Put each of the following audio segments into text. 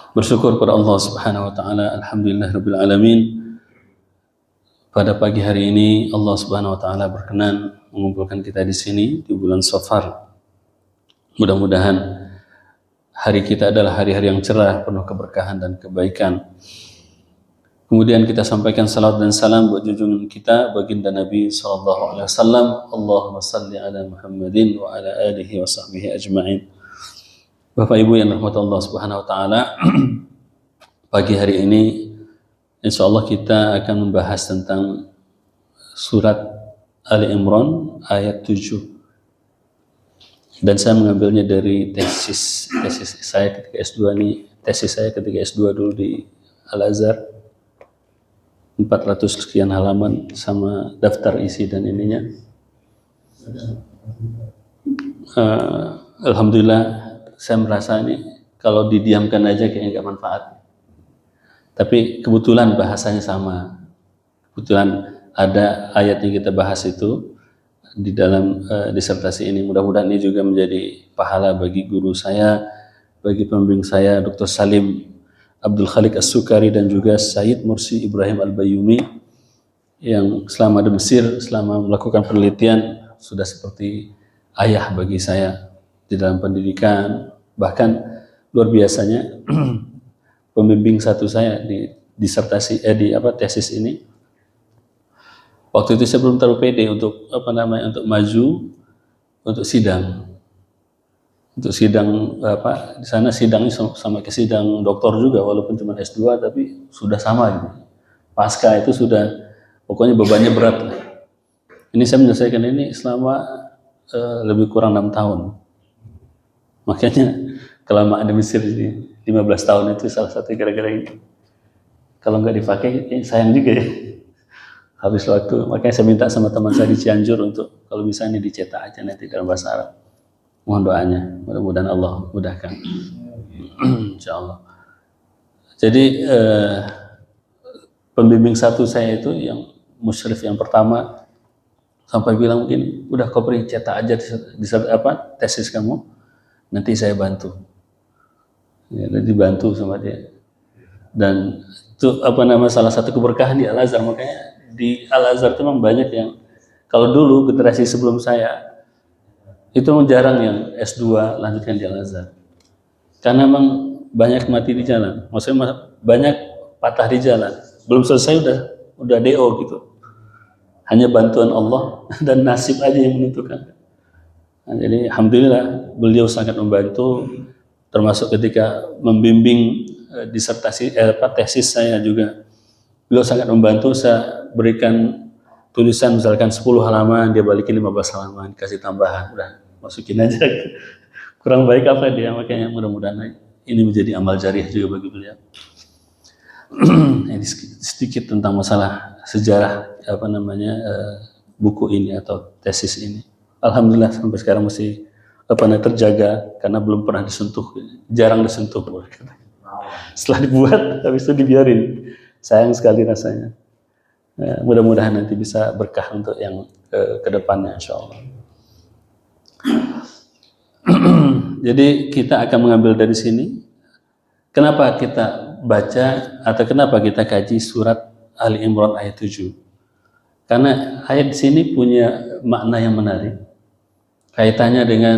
Bersyukur pada Allah Subhanahu wa taala, alhamdulillahirabbil alamin. Pada pagi hari ini Allah Subhanahu wa taala berkenan mengumpulkan kita di sini di bulan Safar. Mudah-mudahan hari kita adalah hari-hari yang cerah, penuh keberkahan dan kebaikan. Kemudian kita sampaikan salawat dan salam buat junjungan kita baginda Nabi sallallahu alaihi wasallam. Allahumma salli ala Muhammadin wa ala alihi wa sahbihi ajma'in. Bapak Ibu yang rahmat Allah Subhanahu wa taala, pagi hari ini insya Allah kita akan membahas tentang surat Ali Imran ayat 7. Dan saya mengambilnya dari tesis saya ketika S2 nih, tesis saya ketika S2 dulu di Al-Azhar. 400 sekian halaman sama daftar isi dan ininya. Alhamdulillah saya merasa ini kalau didiamkan aja kayaknya nggak manfaat. Tapi kebetulan bahasanya sama. Kebetulan ada ayat yang kita bahas itu di dalam disertasi ini. Mudah-mudahan ini juga menjadi pahala bagi guru saya, bagi pembimbing saya, Dr. Salim Abdul Khalik As-Sukari dan juga Sayyid Mursi Ibrahim Al-Bayumi yang selama di Mesir, selama melakukan penelitian sudah seperti ayah bagi saya di dalam pendidikan. Bahkan luar biasanya pembimbing satu saya di disertasi tesis ini. Waktu itu saya belum terlalu pede untuk untuk maju untuk sidang. Untuk sidang di sana sidangnya sama ke sidang doktor juga walaupun cuma S2 tapi sudah sama gitu. Pasca itu sudah pokoknya bebannya berat. Ini saya menyelesaikan ini selama lebih kurang 6 tahun. Makanya kelamaan di Mesir ini 15 tahun itu salah satu gara-gara ini. Kalau nggak dipakai sayang juga ya. Habis waktu, makanya saya minta sama teman saya di Cianjur untuk kalau bisa ini dicetak aja nanti dalam bahasa Arab. Mohon doanya, mudah-mudahan Allah mudahkan. Insyaallah. Jadi pembimbing satu saya itu yang musyrif yang pertama sampai bilang begini, udah kau beri cetak aja tesis kamu, nanti saya bantu. Ya, dibantu sama dia. Dan itu salah satu keberkahan di Al-Azhar. Makanya di Al-Azhar itu memang banyak yang kalau dulu generasi sebelum saya itu jarang yang S2 lanjutkan di Al-Azhar. Karena memang banyak mati di jalan. Maksudnya banyak patah di jalan. Belum selesai udah DO gitu. Hanya bantuan Allah dan nasib aja yang menentukan. Nah, jadi alhamdulillah beliau sangat membantu termasuk ketika membimbing disertasi tesis saya juga. Beliau sangat membantu, saya berikan tulisan misalkan 10 halaman, dia balikin 15 halaman, kasih tambahan, udah masukin aja. Kurang baik apa dia, makanya mudah-mudahan ini menjadi amal jariah juga bagi beliau. Ini sedikit tentang masalah sejarah buku ini atau tesis ini. Alhamdulillah sampai sekarang masih terjaga karena belum pernah disentuh, jarang disentuh. Setelah dibuat, habis itu dibiarin. Sayang sekali rasanya. Mudah-mudahan nanti bisa berkah untuk yang ke depannya insyaallah. Jadi kita akan mengambil dari sini. Kenapa kita baca atau kenapa kita kaji surat Ali Imran ayat 7? Karena ayat di sini punya makna yang menarik. Kaitannya dengan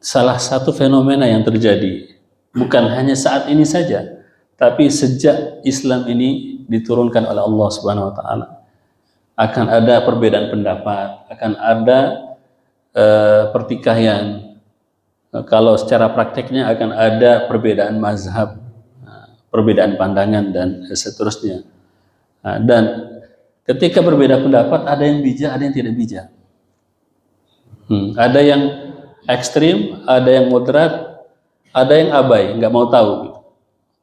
salah satu fenomena yang terjadi. Bukan hanya saat ini saja, tapi sejak Islam ini diturunkan oleh Allah Subhanahu wa taala akan ada perbedaan pendapat, akan ada pertikaian. Kalau secara prakteknya akan ada perbedaan mazhab, perbedaan pandangan dan seterusnya. Dan ketika berbeda pendapat ada yang bijak, ada yang tidak bijak. Ada yang ekstrim, ada yang moderat, ada yang abai, nggak mau tahu.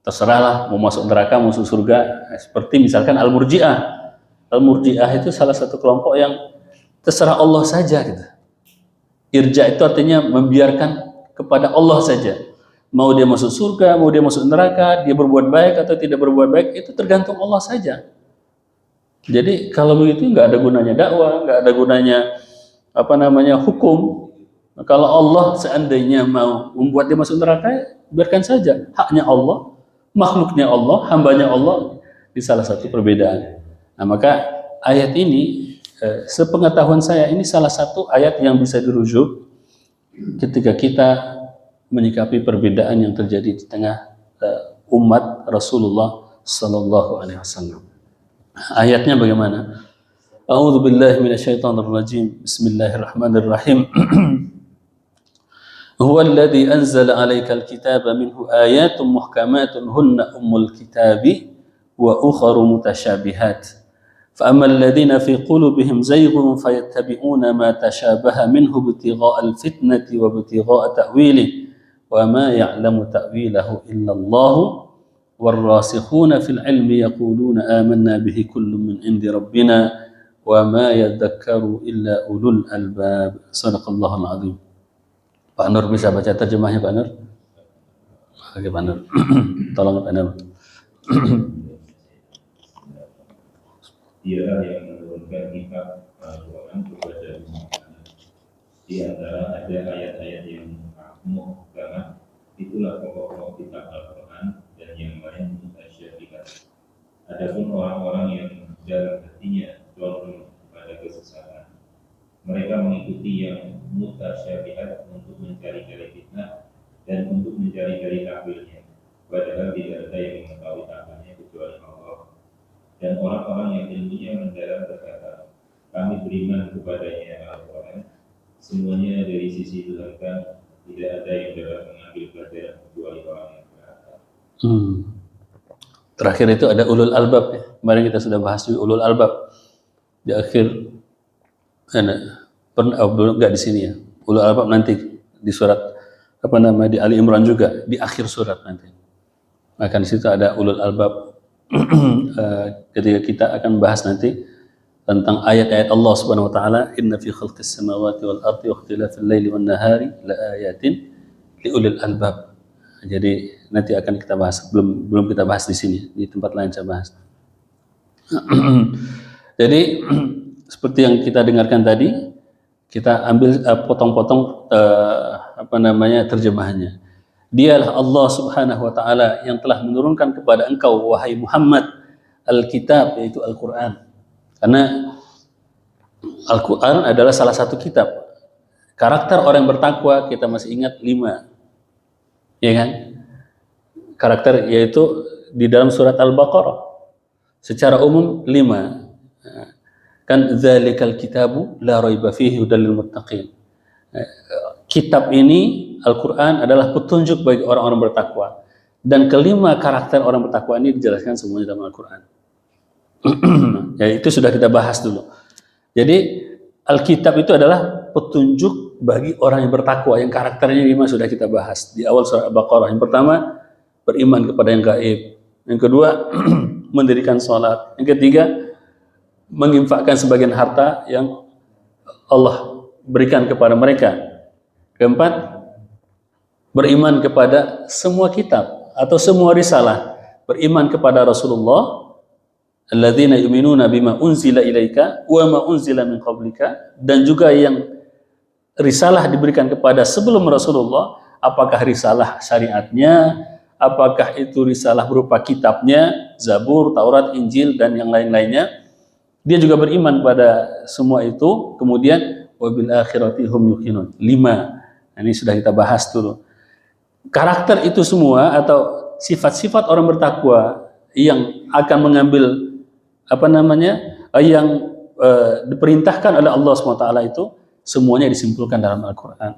Terserahlah mau masuk neraka, mau masuk surga. Seperti misalkan Al-Murji'ah. Al-Murji'ah itu salah satu kelompok yang terserah Allah saja gitu. Irja itu artinya membiarkan kepada Allah saja. Mau dia masuk surga, mau dia masuk neraka, dia berbuat baik atau tidak berbuat baik, itu tergantung Allah saja. Jadi kalau begitu nggak ada gunanya dakwah, nggak ada gunanya hukum. Kalau Allah seandainya mau membuat dia masuk neraka, biarkan saja. Haknya Allah, makhluknya Allah, hambanya Allah, di salah satu perbedaan. Nah, maka ayat ini, sepengetahuan saya, ini salah satu ayat yang bisa dirujuk ketika kita menyikapi perbedaan yang terjadi di tengah umat Rasulullah Sallallahu Alaihi Wasallam. Ayatnya bagaimana? A'udzu billahi minasyaitonir rajim. Bismillahirrahmanirrahim. Huwa alladzi anzala 'alaikal kitaba minhu ayatun muhkamatun hunna ummul kitabi wa ukharu mutasyabihat. فأما الذين في قلوبهم زيغ فيتبعون ما تشابه منه ابتغاء الفتنة وابتغاء تأويله وما يعلم تأويله إلا الله والراسخون في العلم يقولون آمنا به كل من عند ربنا وما يذكر إلا أولو الألباب. صدق الله العظيم. Pak Nur bisa baca terjemahnya, Pak Nur? Oke, Pak Nur. Tolong Pak Nur. Dialah yang menurunkan kitab Al-Quran kepada manusia. Di antara ada ayat-ayat yang muhkamat, itulah pokok-pokok kitab Al-Quran, dan yang lain mutasyabihat. Adapun orang-orang yang dalam hatinya condong pada kesesatan, mereka mengikuti yang mutasyabihat untuk mencari-cari fitnah dan untuk mencari-cari takwilnya, padahal tidak ada yang mengetahui takwilnya kecuali Allah. Dan orang-orang yang ilmunya mendalam berkata, kami beriman kepadanya Al-Quran, semuanya dari sisi Tuhan, tidak ada yang dapat mengambil pelajaran kecuali orang yang berkata. Terakhir itu ada ulul albab ya. Kemarin kita sudah bahas juga ulul albab di akhir, belum nggak di sini ya. Ulul albab nanti di surat di Ali Imran juga di akhir surat nanti. Maka di situ ada ulul albab. Ketika kita akan bahas nanti tentang ayat-ayat Allah Subhanahu wa taala, inna fi khalqis samawati wal ardi wa ikhtilafil laili wan nahari la ayatin li ulil albab. Jadi nanti akan kita bahas, belum kita bahas di sini, di tempat lain saya bahas. Jadi seperti yang kita dengarkan tadi, kita ambil potong-potong terjemahannya. Dialah Allah Subhanahu wa taala yang telah menurunkan kepada engkau wahai Muhammad Alkitab, yaitu Al-Qur'an. Karena Al-Qur'an adalah salah satu kitab. Karakter orang bertakwa kita masih ingat 5. Ya kan? Karakter yaitu di dalam surat Al-Baqarah. Secara umum 5. Kan dzalikal kitabu la raiba fihi hudal lil muttaqin. Kitab ini Al-Quran adalah petunjuk bagi orang-orang bertakwa. Dan kelima karakter orang bertakwa ini dijelaskan semuanya dalam Al-Quran. Ya, itu sudah kita bahas dulu. Jadi Alkitab itu adalah petunjuk bagi orang yang bertakwa, yang karakternya 5 sudah kita bahas di awal surah Al-Baqarah. Yang pertama, beriman kepada yang gaib. Yang kedua, mendirikan sholat. Yang ketiga, menginfakkan sebagian harta yang Allah berikan kepada mereka. Keempat, beriman kepada semua kitab atau semua risalah, beriman kepada Rasulullah, alladzina yu'minuna bima unzila ilaika wa ma unzila min qablika, dan juga yang risalah diberikan kepada sebelum Rasulullah, apakah risalah syariatnya, apakah itu risalah berupa kitabnya, Zabur, Taurat, Injil, dan yang lain-lainnya. Dia juga beriman pada semua itu. Kemudian wabil akhirati hum yuqinun. 5. Ini sudah kita bahas dulu. Karakter itu semua atau sifat-sifat orang bertakwa yang akan mengambil yang diperintahkan oleh Allah SWT itu semuanya disimpulkan dalam Al-Quran.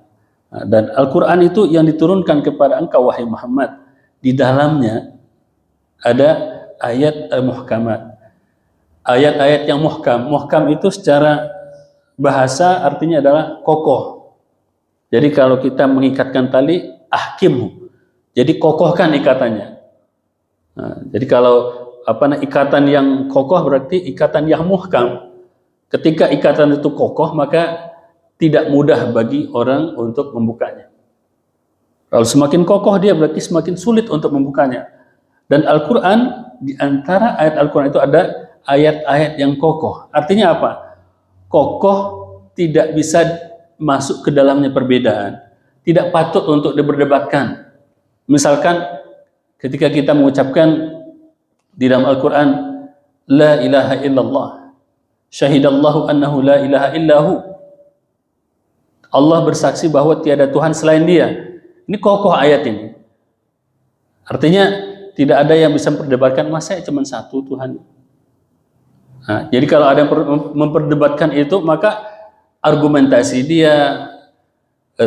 Dan Al-Quran itu yang diturunkan kepada engkau wahai Muhammad, di dalamnya ada ayat muhkamat. Ayat-ayat yang muhkam. Muhkam itu secara bahasa artinya adalah kokoh. Jadi kalau kita mengikatkan tali, ahkimhu. Jadi kokohkan ikatannya. Nah, jadi kalau ikatan yang kokoh berarti ikatan yang muhkam. Ketika ikatan itu kokoh, maka tidak mudah bagi orang untuk membukanya. Kalau semakin kokoh dia berarti semakin sulit untuk membukanya. Dan Al-Quran, di antara ayat Al-Quran itu ada ayat-ayat yang kokoh. Artinya apa? Kokoh, tidak bisa masuk ke dalamnya perbedaan, tidak patut untuk diperdebatkan. Misalkan ketika kita mengucapkan di dalam Al-Quran, La ilaha illallah, syahidallahu annahu la ilaha illahu, Allah bersaksi bahwa tiada Tuhan selain Dia. Ini kokoh ayat ini. Artinya tidak ada yang bisa memperdebatkan, masa cuma satu Tuhan. Nah, jadi kalau ada yang memperdebatkan itu, maka argumentasi dia,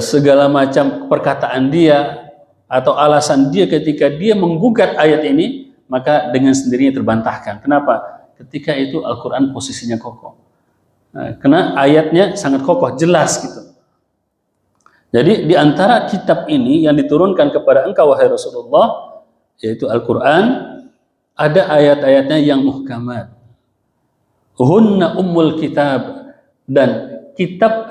segala macam perkataan dia, atau alasan dia ketika dia menggugat ayat ini, maka dengan sendirinya terbantahkan. Kenapa? Ketika itu Al-Quran posisinya kokoh. Nah, karena ayatnya sangat kokoh, jelas gitu. Jadi di antara kitab ini yang diturunkan kepada engkau wahai Rasulullah, yaitu Al-Quran, ada ayat-ayatnya yang muhkamat. Hunna ummul kitab, dan kitab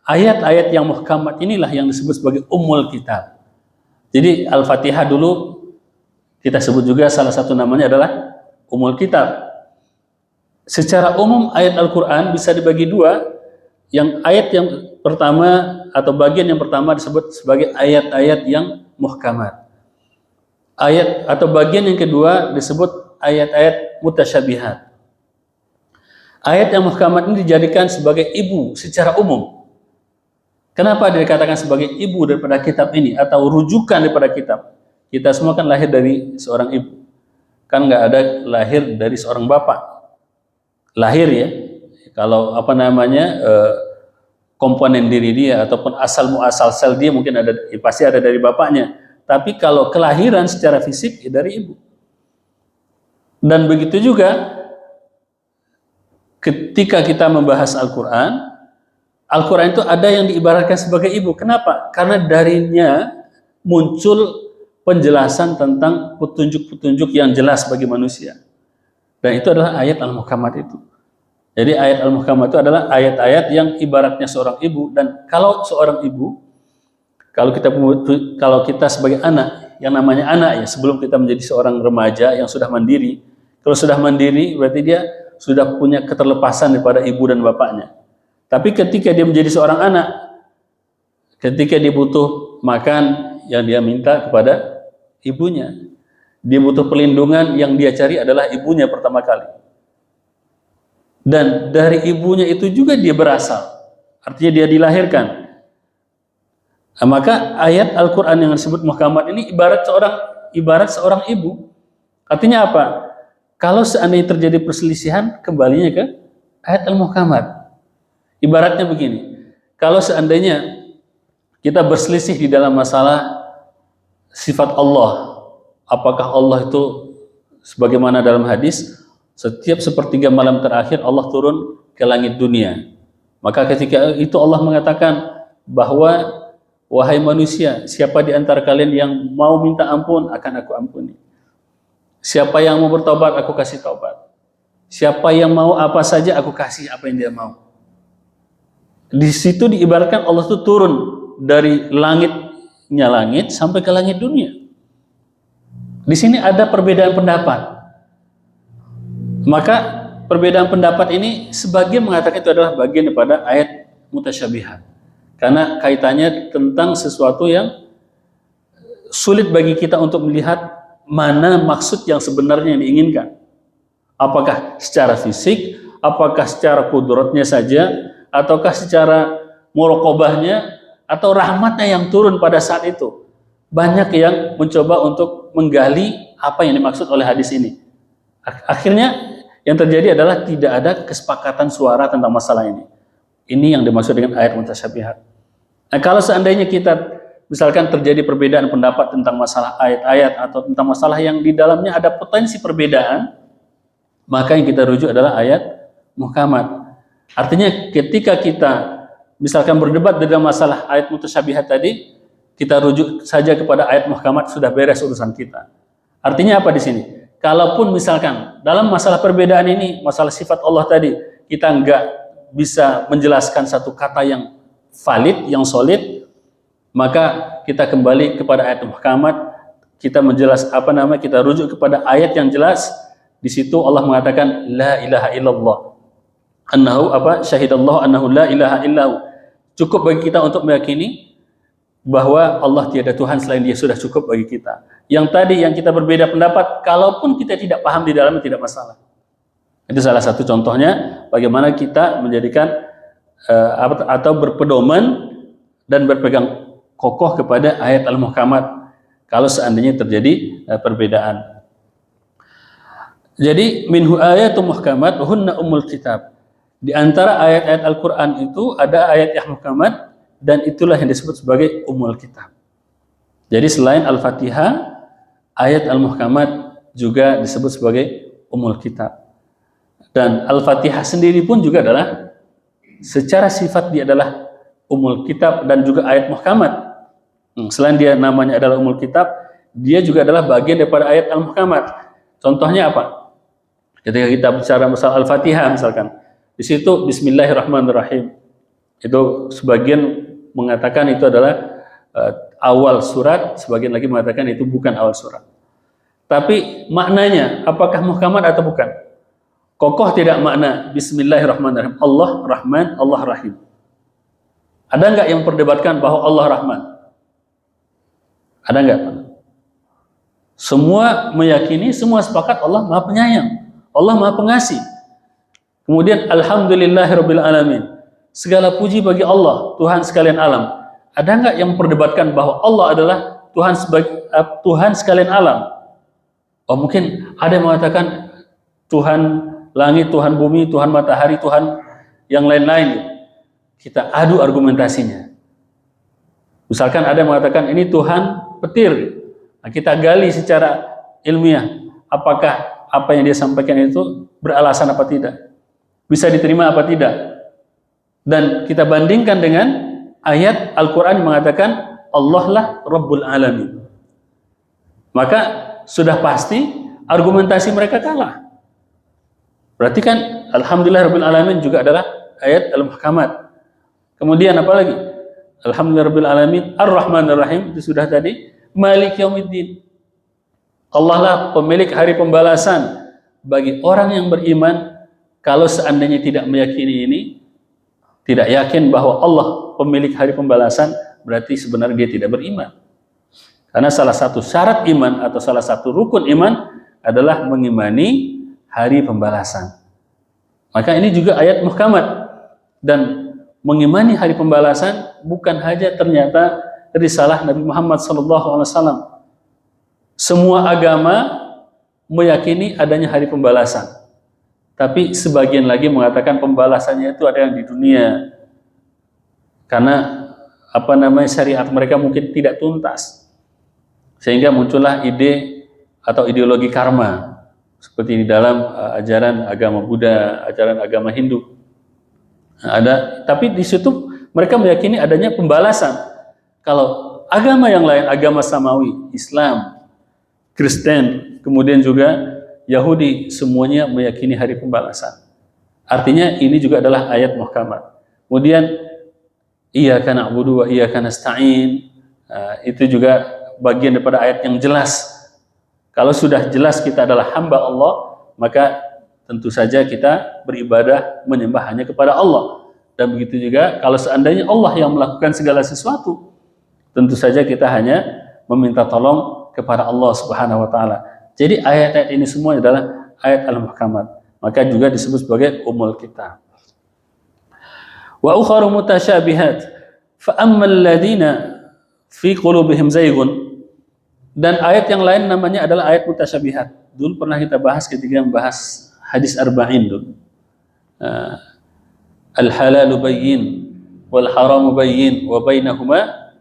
ayat-ayat yang muhkamat inilah yang disebut sebagai ummul kitab. Jadi Al-Fatihah dulu kita sebut juga salah satu namanya adalah ummul kitab. Secara umum ayat Al-Quran bisa dibagi dua. Yang ayat yang pertama atau bagian yang pertama disebut sebagai ayat-ayat yang muhkamat. Ayat atau bagian yang kedua disebut ayat-ayat mutasyabihat. Ayat yang muhkamat ini dijadikan sebagai ibu secara umum. Kenapa dikatakan sebagai ibu daripada kitab ini atau rujukan daripada kitab? Kita semua kan lahir dari seorang ibu. Kan nggak ada lahir dari seorang bapak. Lahir ya. Kalau apa namanya komponen diri dia ataupun asal muasal sel dia mungkin ada, pasti ada dari bapaknya. Tapi kalau kelahiran secara fisik ya dari ibu. Dan begitu juga ketika kita membahas Al-Quran, Al-Quran itu ada yang diibaratkan sebagai ibu. Kenapa? Karena darinya muncul penjelasan tentang petunjuk-petunjuk yang jelas bagi manusia. Dan itu adalah ayat Al-Muhkamat itu. Jadi ayat Al-Muhkamat itu adalah ayat-ayat yang ibaratnya seorang ibu. Dan kalau seorang ibu, kalau kita sebagai anak, yang namanya anak ya, sebelum kita menjadi seorang remaja yang sudah mandiri, kalau sudah mandiri berarti dia sudah punya keterlepasan daripada ibu dan bapaknya. Tapi ketika dia menjadi seorang anak, ketika dia butuh makan, yang dia minta kepada ibunya. Dia butuh pelindungan, yang dia cari adalah ibunya pertama kali. Dan dari ibunya itu juga dia berasal. Artinya dia dilahirkan. Nah, maka ayat Al-Quran yang disebut muhkamat ini ibarat seorang ibu. Artinya apa? Kalau seandainya terjadi perselisihan, kembalinya ke ayat Al-Muhkamat. Ibaratnya begini, kalau seandainya kita berselisih di dalam masalah sifat Allah, apakah Allah itu sebagaimana dalam hadis, setiap sepertiga malam terakhir Allah turun ke langit dunia. Maka ketika itu Allah mengatakan bahwa wahai manusia, siapa di antara kalian yang mau minta ampun akan aku ampuni. Siapa yang mau bertobat aku kasih taubat. Siapa yang mau apa saja aku kasih apa yang dia mau. Di situ diibaratkan Allah itu turun dari langitnya langit sampai ke langit dunia. Di sini ada perbedaan pendapat. Maka perbedaan pendapat ini sebagian mengatakan itu adalah bagian daripada ayat mutasyabihat. Karena kaitannya tentang sesuatu yang sulit bagi kita untuk melihat mana maksud yang sebenarnya yang diinginkan. Apakah secara fisik, apakah secara kudratnya saja, ataukah secara muraqabahnya, atau rahmatnya yang turun pada saat itu. Banyak yang mencoba untuk menggali apa yang dimaksud oleh hadis ini. Akhirnya yang terjadi adalah tidak ada kesepakatan suara tentang masalah ini. Ini yang dimaksud dengan ayat mutasyabihat. Nah, kalau seandainya kita misalkan terjadi perbedaan pendapat tentang masalah ayat-ayat atau tentang masalah yang di dalamnya ada potensi perbedaan, maka yang kita rujuk adalah ayat muhkamat. Artinya ketika kita misalkan berdebat dalam masalah ayat mutasyabihat tadi, kita rujuk saja kepada ayat muhkamat, sudah beres urusan kita. Artinya apa di sini? Kalaupun misalkan dalam masalah perbedaan ini, masalah sifat Allah tadi, kita nggak bisa menjelaskan satu kata yang valid, yang solid, maka kita kembali kepada ayat muhkamat, kita kita rujuk kepada ayat yang jelas. Di situ Allah mengatakan la ilaha illallah, annahu syahidallahu annahu la ilaha illahu. Cukup bagi kita untuk meyakini bahwa Allah tiada Tuhan selain Dia, sudah cukup bagi kita. Yang tadi yang kita berbeda pendapat, kalaupun kita tidak paham di dalamnya tidak masalah. Itu salah satu contohnya bagaimana kita menjadikan atau berpedoman dan berpegang kokoh kepada ayat al-muhkamat kalau seandainya terjadi perbedaan. Jadi minhu ayatun muhkamat hunna ummul kitab. Di antara ayat-ayat Al-Qur'an itu ada ayat yang muhkamat dan itulah yang disebut sebagai ummul kitab. Jadi selain Al-Fatihah, ayat al-muhkamat juga disebut sebagai ummul kitab. Dan Al-Fatihah sendiri pun juga adalah secara sifat dia adalah ummul kitab dan juga ayat muhkamat. Selain dia namanya adalah ummul kitab, dia juga adalah bagian daripada ayat al-muhkamat. Contohnya apa? Ketika kita bicara masalah Al-Fatihah misalkan, di situ Bismillahirrahmanirrahim. Itu sebagian mengatakan itu adalah awal surat, sebagian lagi mengatakan itu bukan awal surat. Tapi maknanya apakah muhkamat atau bukan? Kokoh tidak makna Bismillahirrahmanirrahim. Allah Rahman, Allah Rahim. Ada enggak yang perdebatkan bahwa Allah Rahman? Ada enggak? Semua meyakini, semua sepakat Allah Maha Penyayang, Allah Maha Pengasih. Kemudian Alhamdulillahirabbil alamin. Segala puji bagi Allah, Tuhan sekalian alam. Ada enggak yang memperdebatkan bahwa Allah adalah Tuhan sekalian alam? Oh, mungkin ada yang mengatakan Tuhan langit, Tuhan bumi, Tuhan matahari, Tuhan yang lain-lain. Kita adu argumentasinya. Misalkan ada yang mengatakan ini Tuhan petir. Nah, kita gali secara ilmiah. Apakah apa yang dia sampaikan itu beralasan apa tidak? Bisa diterima apa tidak? Dan kita bandingkan dengan ayat Al-Quran yang mengatakan Allah lah Rabbul Alamin. Maka sudah pasti argumentasi mereka kalah. Berarti kan Alhamdulillahirabbil alamin juga adalah ayat al-muhkamat. Kemudian apa lagi? Alhamdulillahirabbil alamin Ar-Rahmanir Rahim, itu sudah tadi. Malik Yaumiddin. Allah lah pemilik hari pembalasan bagi orang yang beriman. Kalau seandainya tidak meyakini ini, tidak yakin bahwa Allah pemilik hari pembalasan, berarti sebenarnya dia tidak beriman. Karena salah satu syarat iman atau salah satu rukun iman adalah mengimani hari pembalasan. Maka ini juga ayat muhkamat. Dan mengimani hari pembalasan bukan saja ternyata risalah Nabi Muhammad SAW. Semua agama meyakini adanya hari pembalasan. Tapi sebagian lagi mengatakan pembalasannya itu ada yang di dunia. Karena syariat mereka mungkin tidak tuntas. Sehingga muncullah ide atau ideologi karma. Seperti di dalam ajaran agama Buddha, ajaran agama Hindu. Nah, tapi di situ mereka meyakini adanya pembalasan. Kalau agama yang lain, agama samawi, Islam, Kristen, kemudian juga Yahudi, semuanya meyakini hari pembalasan. Artinya ini juga adalah ayat muhkamat. Kemudian iyyaka na'budu wa iyyaka nasta'in, itu juga bagian daripada ayat yang jelas. Kalau sudah jelas kita adalah hamba Allah, maka tentu saja kita beribadah menyembah hanya kepada Allah. Dan begitu juga kalau seandainya Allah yang melakukan segala sesuatu, tentu saja kita hanya meminta tolong kepada Allah Subhanahu wa taala. Jadi ayat-ayat ini semua adalah ayat al-muhkamat. Maka juga disebut sebagai ummul kitab. Wa ukharu mutasyabihat fa ammal ladina fi qulubihim zaygun. Dan ayat yang lain namanya adalah ayat mutasyabihat. Dulu pernah kita bahas ketika membahas hadis arba'in dulu. Al-halalu bayyin wal haramu bayyin wa bainahuma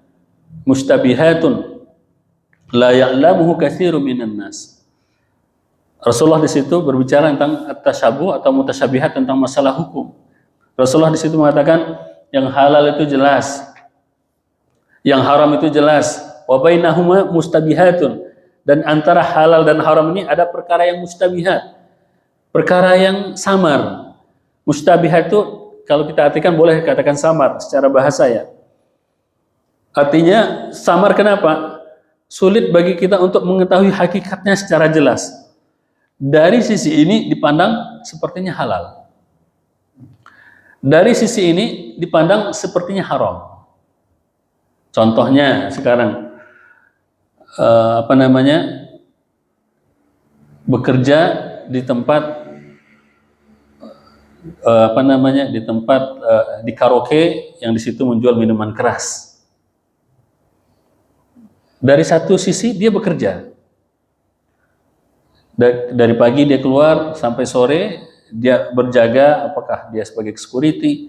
mustabihatun la ya'lamuhu katsirun minan nas. Rasulullah di situ berbicara tentang at-tasyabuh atau mutasyabihat, tentang masalah hukum. Rasulullah di situ mengatakan yang halal itu jelas, yang haram itu jelas, wa bainahuma mustabihatun, dan antara halal dan haram ini ada perkara yang mustabihat, perkara yang samar. Mustabihat itu kalau kita artikan boleh katakan samar secara bahasa ya. Artinya samar kenapa? Sulit bagi kita untuk mengetahui hakikatnya secara jelas. Dari sisi ini dipandang sepertinya halal. Dari sisi ini dipandang sepertinya haram. Contohnya sekarang bekerja di tempat di karaoke yang di situ menjual minuman keras. Dari satu sisi dia bekerja. Dari pagi dia keluar sampai sore dia berjaga, apakah dia sebagai security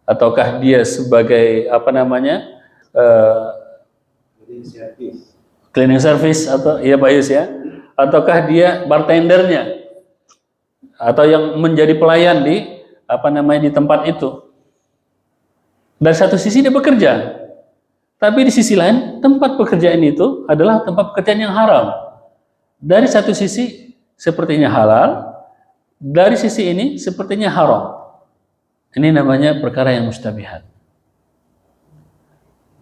ataukah dia sebagai cleaning service atau iya Pak Yus ya, ataukah dia bartendernya atau yang menjadi pelayan di di tempat itu. Dari satu sisi dia bekerja, tapi di sisi lain tempat pekerjaan itu adalah tempat pekerjaan yang haram. Dari satu sisi sepertinya halal, dari sisi ini sepertinya haram. Ini namanya perkara yang mustabihat.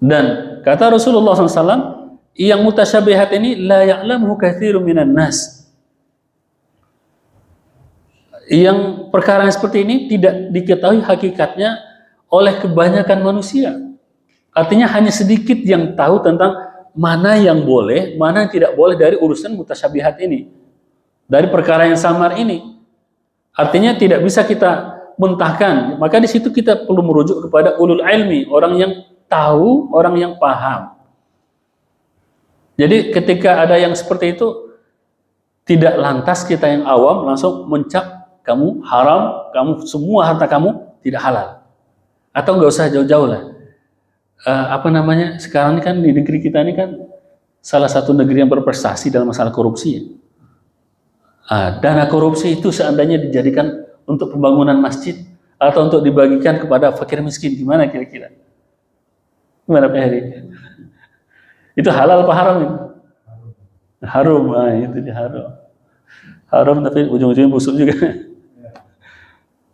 Dan kata Rasulullah SAW, yang mutasyabihat ini la ya'lamuhu katsirun minan nas. Yang perkara seperti ini tidak diketahui hakikatnya oleh kebanyakan manusia. Artinya hanya sedikit yang tahu tentang mana yang boleh, mana yang tidak boleh dari urusan mutasyabihat ini, dari perkara yang samar ini. Artinya tidak bisa kita mentahkan. Maka di situ kita perlu merujuk kepada ulul ilmi, orang yang tahu, orang yang paham. Jadi ketika ada yang seperti itu, tidak lantas kita yang awam langsung mencap kamu haram, kamu semua harta kamu tidak halal. Atau nggak usah jauh-jauh lah. Sekarang ini kan di negeri kita ini kan salah satu negeri yang berprestasi dalam masalah korupsi. Dana korupsi itu seandainya dijadikan untuk pembangunan masjid atau untuk dibagikan kepada fakir miskin, gimana kira-kira? Gimana Pak Heri? Itu halal apa haram itu? Haram, itu dia haram. Haram tapi ujung-ujungnya busuk juga.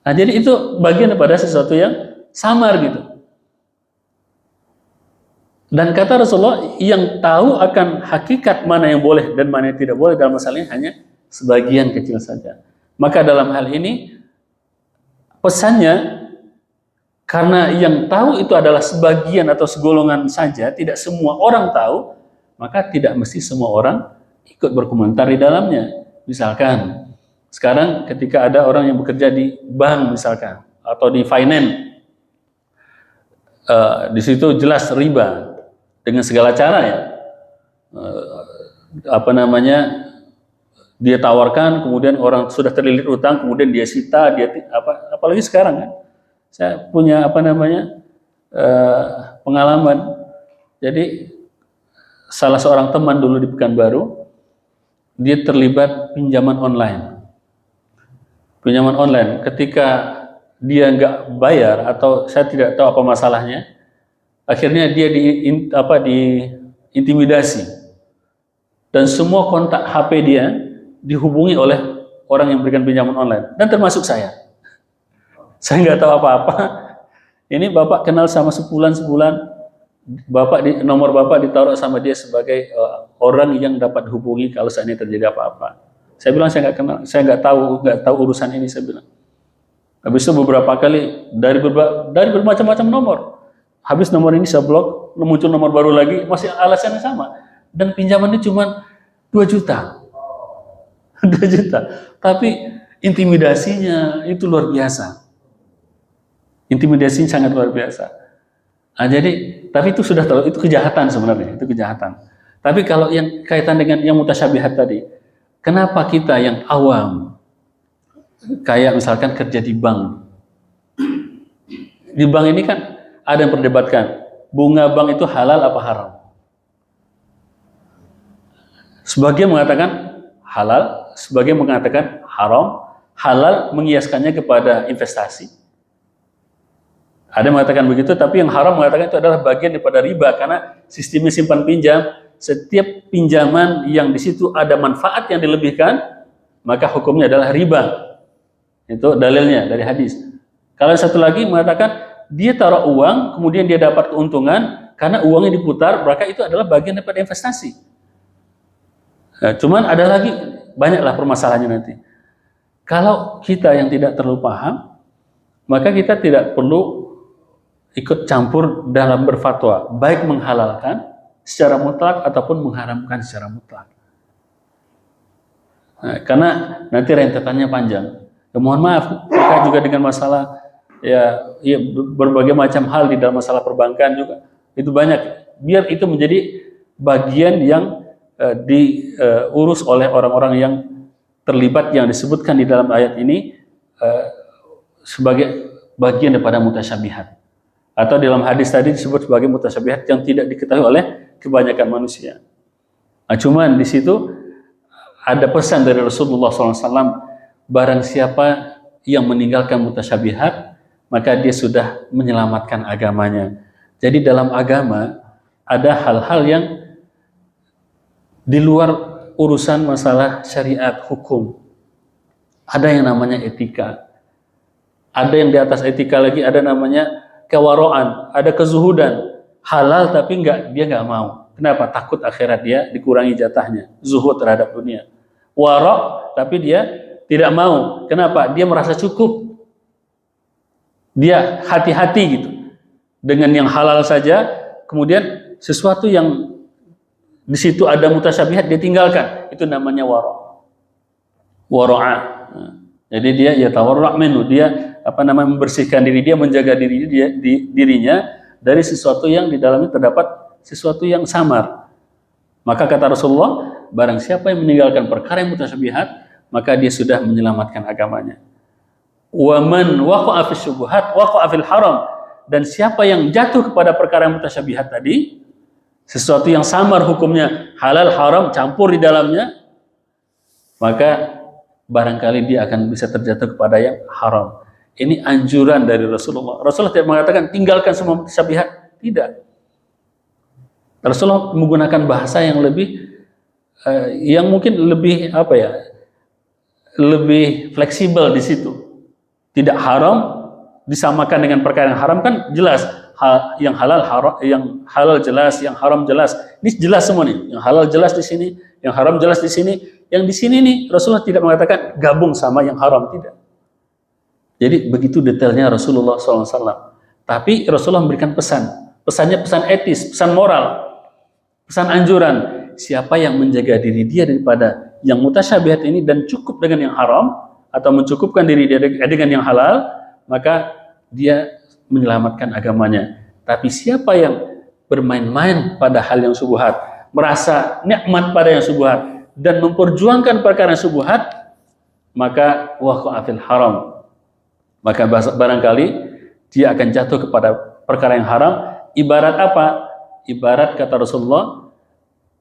Jadi itu bagian daripada sesuatu yang samar gitu. Dan kata Rasulullah, yang tahu akan hakikat mana yang boleh dan mana yang tidak boleh dalam masalah ini hanya sebagian kecil saja. Maka dalam hal ini pesannya, karena yang tahu itu adalah sebagian atau segolongan saja, tidak semua orang tahu, maka tidak mesti semua orang ikut berkomentar di dalamnya. Misalkan sekarang ketika ada orang yang bekerja di bank misalkan atau di finance, di situ jelas riba dengan segala cara ya, dia tawarkan, kemudian orang sudah terlilit utang, kemudian dia sita, apalagi sekarang kan, saya punya pengalaman. Jadi salah seorang teman dulu di Pekanbaru, dia terlibat pinjaman online. Pinjaman online, ketika dia nggak bayar atau saya tidak tahu apa masalahnya, akhirnya dia diintimidasi dan semua kontak HP dia dihubungi oleh orang yang berikan pinjaman online dan termasuk saya. Saya nggak tahu apa-apa. Ini bapak kenal sama sebulan, nomor bapak ditaruh sama dia sebagai orang yang dapat hubungi kalau saat ini terjadi apa-apa. Saya bilang saya nggak kenal, saya nggak tahu urusan ini, saya bilang. Habis itu beberapa kali dari bermacam-macam nomor. Habis nomor ini saya blok, muncul nomor baru lagi, masih alasannya sama. Dan pinjamannya cuma 2 juta. 2 juta. Tapi intimidasinya itu luar biasa. Intimidasinya sangat luar biasa. Tapi itu sudah tahu, itu kejahatan sebenarnya, itu kejahatan. Tapi kalau yang kaitan dengan yang mutasyabihat tadi, kenapa kita yang awam, kayak misalkan kerja di bank. Di bank ini kan ada yang perdebatkan, bunga bank itu halal apa haram? Sebagian mengatakan halal, sebagian mengatakan haram. Halal mengiaskannya kepada investasi. Ada yang mengatakan begitu, tapi yang haram mengatakan itu adalah bagian daripada riba, karena sistemnya simpan pinjam, setiap pinjaman yang di situ ada manfaat yang dilebihkan, maka hukumnya adalah riba. Itu dalilnya dari hadis. Kalau satu lagi mengatakan dia taruh uang, kemudian dia dapat keuntungan karena uangnya diputar, maka itu adalah bagian daripada investasi. Nah, cuman ada lagi, banyaklah permasalahannya nanti. Kalau kita yang tidak terlalu paham, maka kita tidak perlu ikut campur dalam berfatwa, baik menghalalkan secara mutlak ataupun mengharamkan secara mutlak. Nah, karena nanti rentetannya panjang. Ya, mohon maaf, terkait juga dengan masalah ya berbagai macam hal di dalam masalah perbankan juga itu banyak. Biar itu menjadi bagian yang diurus oleh orang-orang yang terlibat yang disebutkan di dalam ayat ini sebagai bagian daripada mutasyabihat. Atau dalam hadis tadi disebut sebagai mutasyabihat yang tidak diketahui oleh kebanyakan manusia. Nah, cuman di situ ada pesan dari Rasulullah SAW, barang siapa yang meninggalkan mutasyabihat, maka dia sudah menyelamatkan agamanya. Jadi dalam agama ada hal-hal yang di luar urusan masalah syariat, hukum. Ada yang namanya etika. Ada yang di atas etika lagi, ada namanya kewaraan, ada kezuhudan. Halal tapi dia nggak mau. Kenapa? Takut akhirat dia dikurangi jatahnya. Zuhud terhadap dunia. Wara' tapi dia tidak mau. Kenapa? Dia merasa cukup. Dia hati-hati gitu. Dengan yang halal saja, kemudian sesuatu yang di situ ada mutasyabihat dia tinggalkan. Itu namanya wara'. Wara'a. Jadi dia ya tawarra' minhu, dia membersihkan diri dia, menjaga dirinya dari sesuatu yang di dalamnya terdapat sesuatu yang samar. Maka kata Rasulullah, barang siapa yang meninggalkan perkara yang mutasyabihat, maka dia sudah menyelamatkan agamanya. Wa man waqa'a fi syubhat waqa'a fil haram. Dan siapa yang jatuh kepada perkara yang mutasyabihat tadi, sesuatu yang samar hukumnya, halal haram campur di dalamnya, maka barangkali dia akan bisa terjatuh kepada yang haram. Ini anjuran dari Rasulullah. Rasulullah tidak mengatakan tinggalkan semua mutasyabihat, tidak. Rasulullah menggunakan bahasa yang lebih yang mungkin lebih lebih fleksibel di situ. Tidak haram disamakan dengan perkara yang haram, kan jelas yang halal haram, yang halal jelas, yang haram jelas. Ini jelas semua nih. Yang halal jelas di sini, yang haram jelas di sini. Yang di sini nih Rasulullah tidak mengatakan gabung sama yang haram, tidak. Jadi begitu detailnya Rasulullah SAW. Tapi Rasulullah memberikan pesan. Pesannya pesan etis, pesan moral, pesan anjuran. Siapa yang menjaga diri dia daripada yang mutasyabihat ini dan cukup dengan yang haram, atau mencukupkan diri dia dengan yang halal, maka dia menyelamatkan agamanya. Tapi siapa yang bermain-main pada hal yang syubhat, merasa nikmat pada yang syubhat, dan memperjuangkan perkara yang syubhat, maka waqa'a fil haram. Maka barangkali dia akan jatuh kepada perkara yang haram. Ibarat apa? Ibarat kata Rasulullah,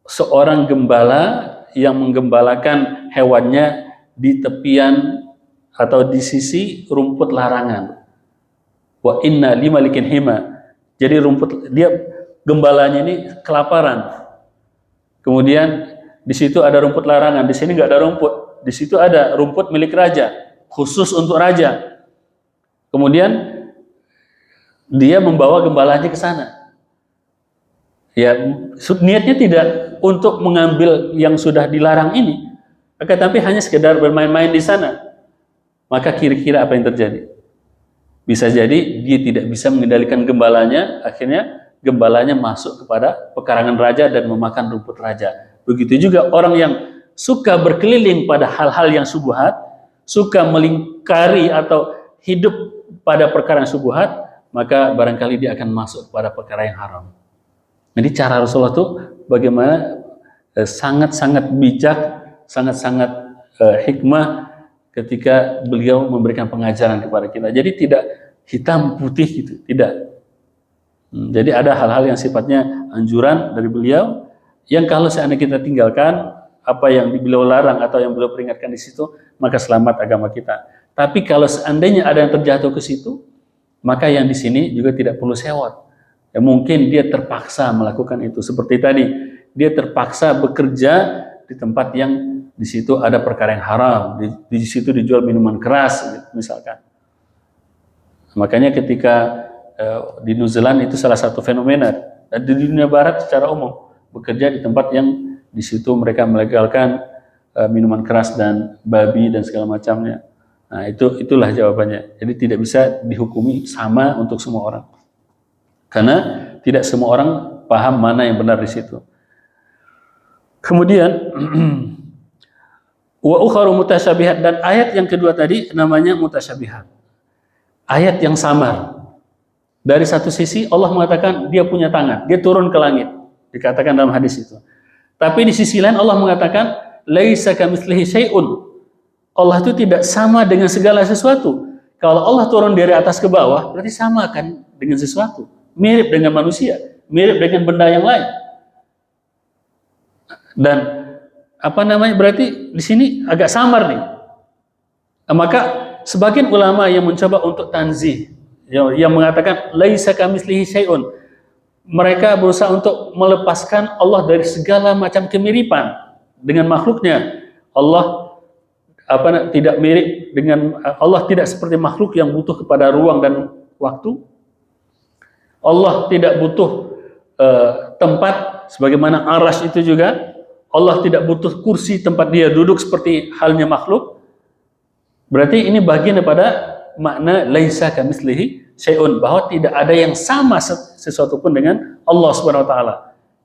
seorang gembala yang menggembalakan hewannya di tepian atau di sisi rumput larangan. Wa inna limalikin hima. Jadi dia gembalanya ini kelaparan. Kemudian di situ ada rumput larangan, di sini nggak ada rumput. Di situ ada rumput milik raja, khusus untuk raja. Kemudian dia membawa gembalanya ke sana. Ya, niatnya tidak untuk mengambil yang sudah dilarang ini, tetapi hanya sekedar bermain-main di sana. Maka kira-kira apa yang terjadi? Bisa jadi dia tidak bisa mengendalikan gembalanya, akhirnya gembalanya masuk kepada pekarangan raja dan memakan rumput raja. Begitu juga orang yang suka berkeliling pada hal-hal yang syubhat, suka melingkari atau hidup pada perkara yang syubhat, maka barangkali dia akan masuk kepada perkara yang haram. Jadi cara Rasulullah itu bagaimana sangat-sangat bijak, sangat-sangat hikmah ketika beliau memberikan pengajaran kepada kita. Jadi tidak hitam putih gitu, tidak. Jadi ada hal-hal yang sifatnya anjuran dari beliau yang kalau seandainya kita tinggalkan apa yang beliau larang atau yang beliau peringatkan di situ, maka selamat agama kita. Tapi kalau seandainya ada yang terjatuh ke situ, maka yang di sini juga tidak perlu sewot. Ya, mungkin dia terpaksa melakukan itu. Seperti tadi, dia terpaksa bekerja di tempat yang di situ ada perkara yang haram, di situ dijual minuman keras, misalkan. Makanya ketika di New Zealand itu salah satu fenomena, dan di dunia barat secara umum, bekerja di tempat yang di situ mereka melegalkan minuman keras dan babi dan segala macamnya. Nah, itulah jawabannya. Jadi tidak bisa dihukumi sama untuk semua orang. Karena tidak semua orang paham mana yang benar di situ. Kemudian wa ukharu mutasyabihat, dan ayat yang kedua tadi namanya mutasyabihat. Ayat yang samar. Dari satu sisi Allah mengatakan dia punya tangan, dia turun ke langit, dikatakan dalam hadis itu. Tapi di sisi lain Allah mengatakan laisa kamitslihi syai'un. Allah itu tidak sama dengan segala sesuatu. Kalau Allah turun dari atas ke bawah, berarti sama kan dengan sesuatu. Mirip dengan manusia, mirip dengan benda yang lain. Dan berarti di sini agak samar nih. Maka sebagian ulama yang mencoba untuk tanzih, yang mengatakan laisa kamitslihi syai'un, mereka berusaha untuk melepaskan Allah dari segala macam kemiripan dengan makhluknya. Allah tidak mirip dengan Allah, tidak seperti makhluk yang butuh kepada ruang dan waktu. Allah tidak butuh tempat sebagaimana arash itu juga. Allah tidak butuh kursi tempat dia duduk seperti halnya makhluk. Berarti ini bagian daripada makna laisa kamitslihi syai'un, bahwa tidak ada yang sama sesuatu pun dengan Allah Subhanahu wa taala.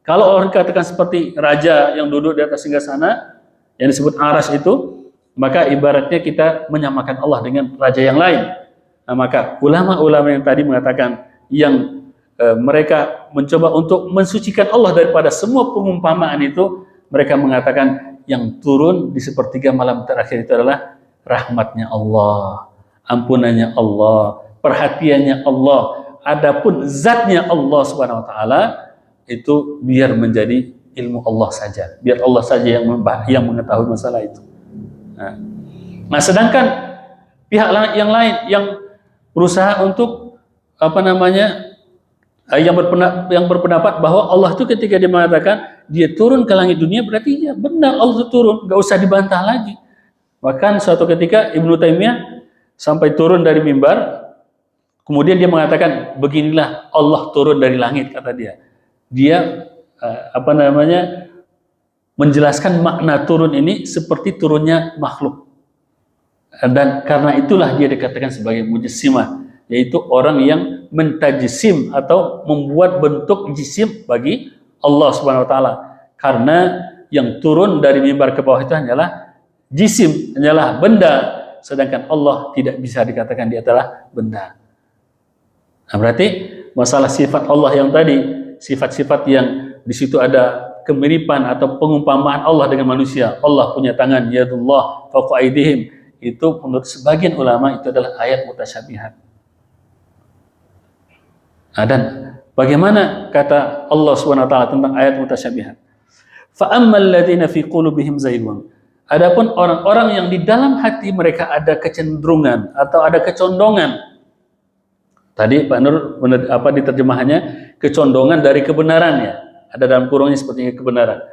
Kalau orang katakan seperti raja yang duduk di atas singgahsana yang disebut arash itu, maka ibaratnya kita menyamakan Allah dengan raja yang lain. Nah, maka ulama-ulama yang tadi mengatakan yang mereka mencoba untuk mensucikan Allah daripada semua pengumpamaan itu, mereka mengatakan yang turun di sepertiga malam terakhir itu adalah rahmatnya Allah, ampunannya Allah, perhatiannya Allah. Adapun zatnya Allah Subhanahu wa taala itu biar menjadi ilmu Allah saja, biar Allah saja yang mengetahui masalah itu. Nah, sedangkan pihak yang lain yang berusaha untuk yang berpendapat bahwa Allah itu ketika dia mengatakan dia turun ke langit dunia, berarti ya benar Allah itu turun, nggak usah dibantah lagi. Bahkan suatu ketika Ibnu Taimiyah sampai turun dari mimbar, kemudian dia mengatakan beginilah Allah turun dari langit, kata dia. Dia menjelaskan makna turun ini seperti turunnya makhluk. Dan karena itulah dia dikatakan sebagai mujassimah, yaitu orang yang mentajsim atau membuat bentuk jisim bagi Allah Subhanahu wa taala. Karena yang turun dari mimbar ke bawah itu hanyalah jisim, hanyalah benda, sedangkan Allah tidak bisa dikatakan dia adalah benda. Nah, berarti masalah sifat Allah yang tadi, sifat-sifat yang di situ ada kemiripan atau pengumpamaan Allah dengan manusia. Allah punya tangan, yadullah fawqa aydihim. Itu menurut sebagian ulama itu adalah ayat mutasyabihat. Nah, dan bagaimana kata Allah SWT tentang ayat mutasyabihat? Fa ammal ladzina fi qulubihim zaygun. Adapun orang-orang yang di dalam hati mereka ada kecenderungan atau ada kecondongan. Tadi Pak Nur di terjemahannya kecondongan dari kebenarannya. Ada dalam kurungnya seperti kebenaran.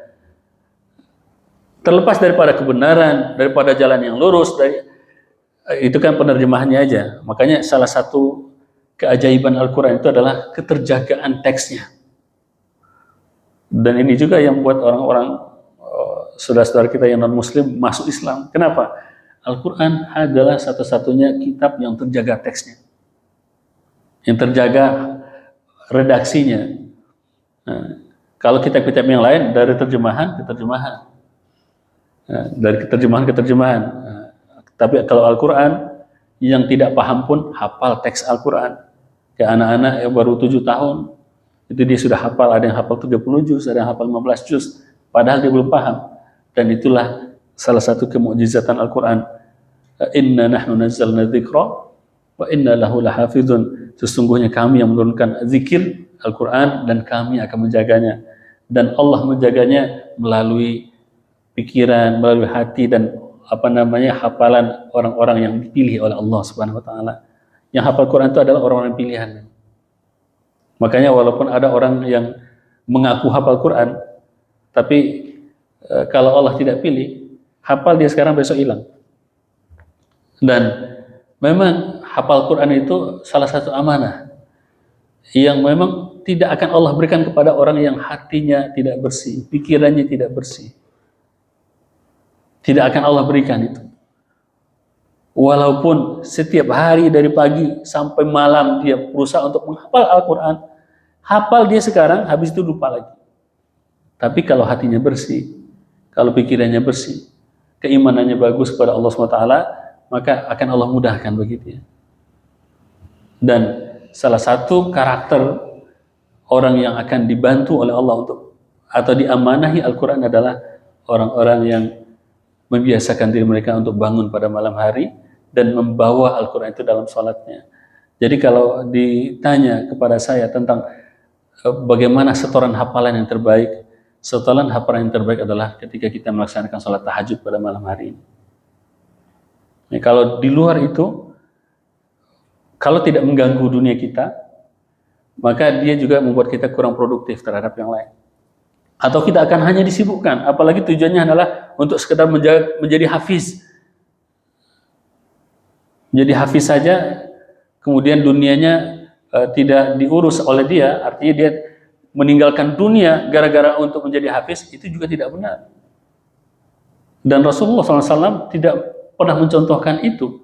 Terlepas daripada kebenaran, daripada jalan yang lurus, itu kan penerjemahannya aja. Makanya salah satu keajaiban Al-Quran itu adalah keterjagaan teksnya. Dan ini juga yang membuat orang-orang saudara-saudara kita yang non-muslim masuk Islam. Kenapa? Al-Quran adalah satu-satunya kitab yang terjaga teksnya, yang terjaga redaksinya. Nah, kalau kitab-kitab yang lain dari terjemahan ke terjemahan, dari keterjemahan ke terjemahan. Tapi kalau Al-Quran, yang tidak paham pun hafal teks Al-Quran. Kayak anak-anak yang baru 7 tahun, itu dia sudah hafal, ada yang hafal 30 juz, ada yang hafal 15 juz, padahal dia belum paham. Dan itulah salah satu kemukjizatan Al-Quran. Inna nahnu nazzalna dzikra wa inna lahu lahafizun. Sesungguhnya kami yang menurunkan zikir Al-Quran dan kami akan menjaganya. Dan Allah menjaganya melalui pikiran, melalui hati, dan hafalan orang-orang yang dipilih oleh Allah Subhanahu wa taala. Yang hafal Quran itu adalah orang-orang pilihan. Makanya walaupun ada orang yang mengaku hafal Quran, tapi kalau Allah tidak pilih, hafal dia sekarang besok hilang. Dan memang hafal Quran itu salah satu amanah yang memang tidak akan Allah berikan kepada orang yang hatinya tidak bersih, pikirannya tidak bersih. Tidak akan Allah berikan itu. Walaupun setiap hari dari pagi sampai malam dia berusaha untuk menghafal Al-Quran, hafal dia sekarang, habis itu lupa lagi. Tapi kalau hatinya bersih, kalau pikirannya bersih, keimanannya bagus kepada Allah SWT, maka akan Allah mudahkan bagi dia. Dan salah satu karakter orang yang akan dibantu oleh Allah untuk atau diamanahi Al-Quran adalah orang-orang yang membiasakan diri mereka untuk bangun pada malam hari dan membawa Al-Quran itu dalam sholatnya. Jadi kalau ditanya kepada saya tentang bagaimana setoran hafalan yang terbaik, setoran hafalan yang terbaik adalah ketika kita melaksanakan sholat tahajud pada malam hari ini. Nah, kalau di luar itu, kalau tidak mengganggu dunia kita, maka dia juga membuat kita kurang produktif terhadap yang lain. Atau kita akan hanya disibukkan, apalagi tujuannya adalah untuk sekedar menjadi hafiz. Menjadi hafiz saja, kemudian dunianya tidak diurus oleh dia, artinya dia meninggalkan dunia gara-gara untuk menjadi hafiz, itu juga tidak benar. Dan Rasulullah SAW tidak pernah mencontohkan itu.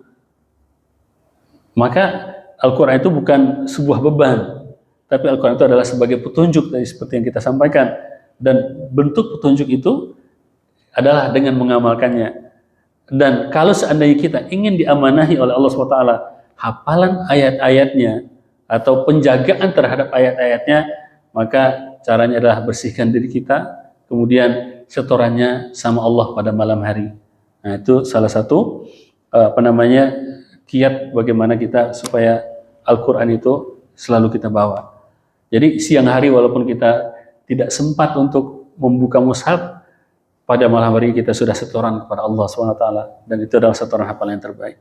Maka Al-Quran itu bukan sebuah beban, tapi Al-Quran itu adalah sebagai petunjuk dari seperti yang kita sampaikan. Dan bentuk petunjuk itu adalah dengan mengamalkannya. Dan kalau seandainya kita ingin diamanahi oleh Allah SWT, hafalan ayat-ayatnya atau penjagaan terhadap ayat-ayatnya, maka caranya adalah bersihkan diri kita, kemudian setorannya sama Allah pada malam hari. Nah, itu salah satu kiat bagaimana kita supaya Al-Quran itu selalu kita bawa. Jadi siang hari walaupun kita tidak sempat untuk membuka mushaf, pada malam hari kita sudah setoran kepada Allah SWT, dan itu adalah setoran hafalan yang terbaik.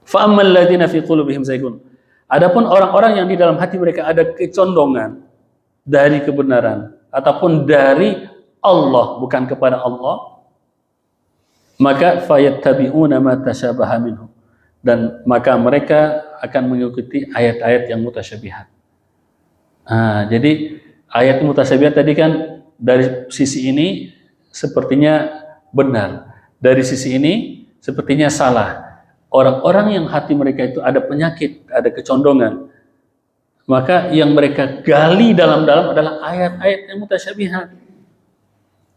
Fa'ammal ladzina fi qulubihim zaygun. Adapun orang-orang yang di dalam hati mereka ada kecondongan dari kebenaran ataupun dari Allah, bukan kepada Allah, maka fayattabi'una ma tasyabaha minhu, dan maka mereka akan mengikuti ayat-ayat yang mutasyabihat. Jadi ayat mutasyabihat tadi kan dari sisi ini sepertinya benar, dari sisi ini sepertinya salah. Orang-orang yang hati mereka itu ada penyakit, ada kecondongan, maka yang mereka gali dalam-dalam adalah ayat-ayat yang mutasyabihat.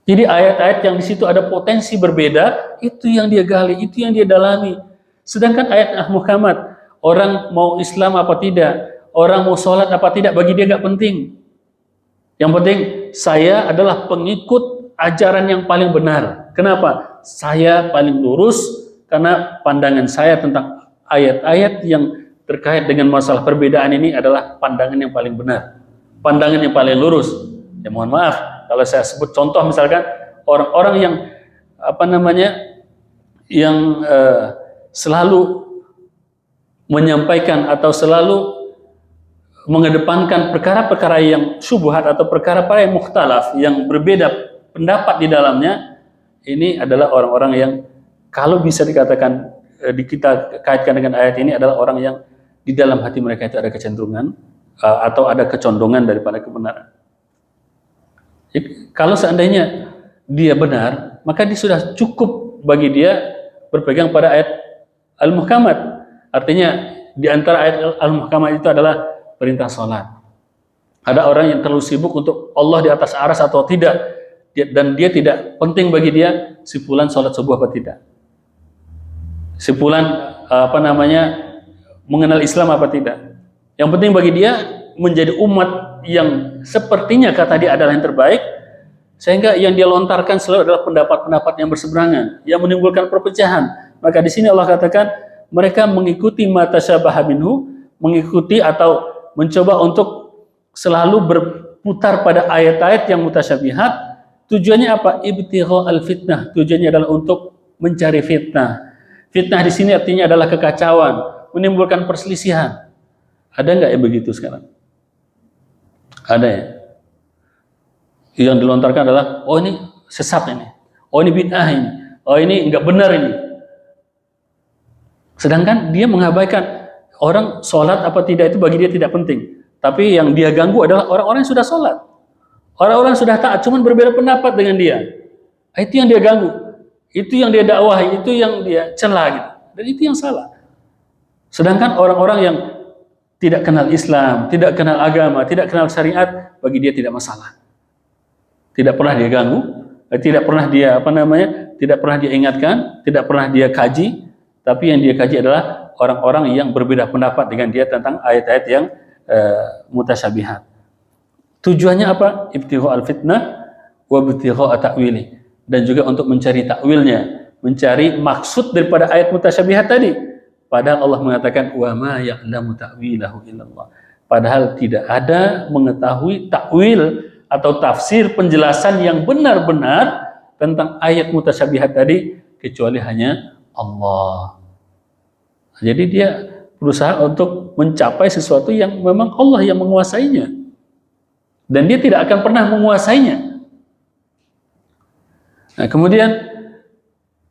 Jadi ayat-ayat yang di situ ada potensi berbeda, itu yang dia gali, itu yang dia dalami. Sedangkan ayat muhkamat, orang mau Islam apa tidak, orang mau sholat apa tidak, bagi dia nggak penting. Yang penting saya adalah pengikut ajaran yang paling benar. Kenapa? Saya paling lurus karena pandangan saya tentang ayat-ayat yang terkait dengan masalah perbedaan ini adalah pandangan yang paling benar, pandangan yang paling lurus. Ya mohon maaf kalau saya sebut contoh, misalkan orang-orang yang yang selalu menyampaikan atau selalu mengedepankan perkara-perkara yang syubhat atau perkara-perkara yang mukhtalaf, yang berbeda pendapat di dalamnya, ini adalah orang-orang yang kalau bisa dikatakan kita kaitkan dengan ayat ini adalah orang yang di dalam hati mereka itu ada kecenderungan atau ada kecondongan daripada kebenaran. Jadi, kalau seandainya dia benar, maka dia sudah cukup bagi dia berpegang pada ayat Al-Muhkamat. Artinya di antara ayat Al-Muhkamat itu adalah perintah sholat. Ada orang yang terlalu sibuk untuk Allah di atas aras atau tidak, dan dia tidak penting bagi dia si fulan sholat subuh apa tidak, si fulan mengenal Islam apa tidak. Yang penting bagi dia menjadi umat yang sepertinya kata dia adalah yang terbaik, sehingga yang dia lontarkan selalu adalah pendapat-pendapat yang berseberangan, yang menimbulkan perpecahan. Maka di sini Allah katakan mereka mengikuti matasyabaha minhu, mengikuti atau mencoba untuk selalu berputar pada ayat-ayat yang mutasyabihat. Tujuannya apa? Ibtigha al-fitnah. Tujuannya adalah untuk mencari fitnah. Fitnah di sini artinya adalah kekacauan, menimbulkan perselisihan. Ada nggak ya begitu sekarang? Ada ya? Yang dilontarkan adalah, oh ini sesat ini, oh ini bid'ah ini, oh ini nggak benar ini. Sedangkan dia mengabaikan orang sholat apa tidak itu bagi dia tidak penting. Tapi yang dia ganggu adalah orang-orang yang sudah sholat, orang-orang yang sudah taat, cuman berbeda pendapat dengan dia. Itu yang dia ganggu, itu yang dia dakwahi, itu yang dia celah gitu. dan itu yang salah. Sedangkan orang-orang yang tidak kenal Islam, tidak kenal agama, tidak kenal syariat, bagi dia tidak masalah. Tidak pernah dia ganggu, tidak pernah dia tidak pernah dia ingatkan, tidak pernah dia kaji, tapi yang dia kaji adalah orang-orang yang berbeda pendapat dengan dia tentang ayat-ayat yang mutasyabihat. Tujuannya apa? Ibtigha al-fitnah wa ibtigha ta'wili, dan juga untuk mencari takwilnya, mencari maksud daripada ayat mutasyabihat tadi. Padahal Allah mengatakan wa ma ya'lamu ta'wilahu illallah. Padahal tidak ada mengetahui takwil atau tafsir penjelasan yang benar-benar tentang ayat mutasyabihat tadi kecuali hanya Allah. Jadi dia berusaha untuk mencapai sesuatu yang memang Allah yang menguasainya, dan dia tidak akan pernah menguasainya. Nah, kemudian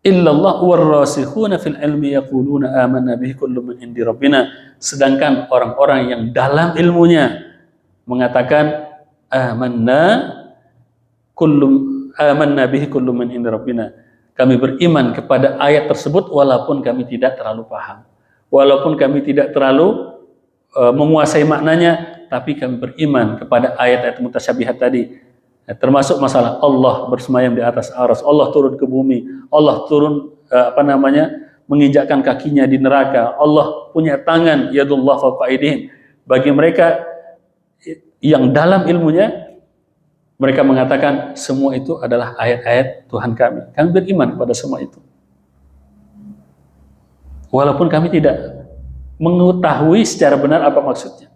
illallah warrasikhuna fil ilmi yaquluna amanna bihi kullun min indi rabbina, sedangkan orang-orang yang dalam ilmunya mengatakan amanna bihi kullun min indi rabbina, kami beriman kepada ayat tersebut walaupun kami tidak terlalu paham, walaupun kami tidak terlalu menguasai maknanya, tapi kami beriman kepada ayat-ayat mutasyabihat tadi. Termasuk masalah Allah bersemayam di atas aras, Allah turun ke bumi, Allah turun menginjakkan kakinya di neraka, Allah punya tangan, yadullah fawqa aydihim. Bagi mereka yang dalam ilmunya, mereka mengatakan semua itu adalah ayat-ayat Tuhan kami. Kami beriman kepada semua itu, walaupun kami tidak mengetahui secara benar apa maksudnya.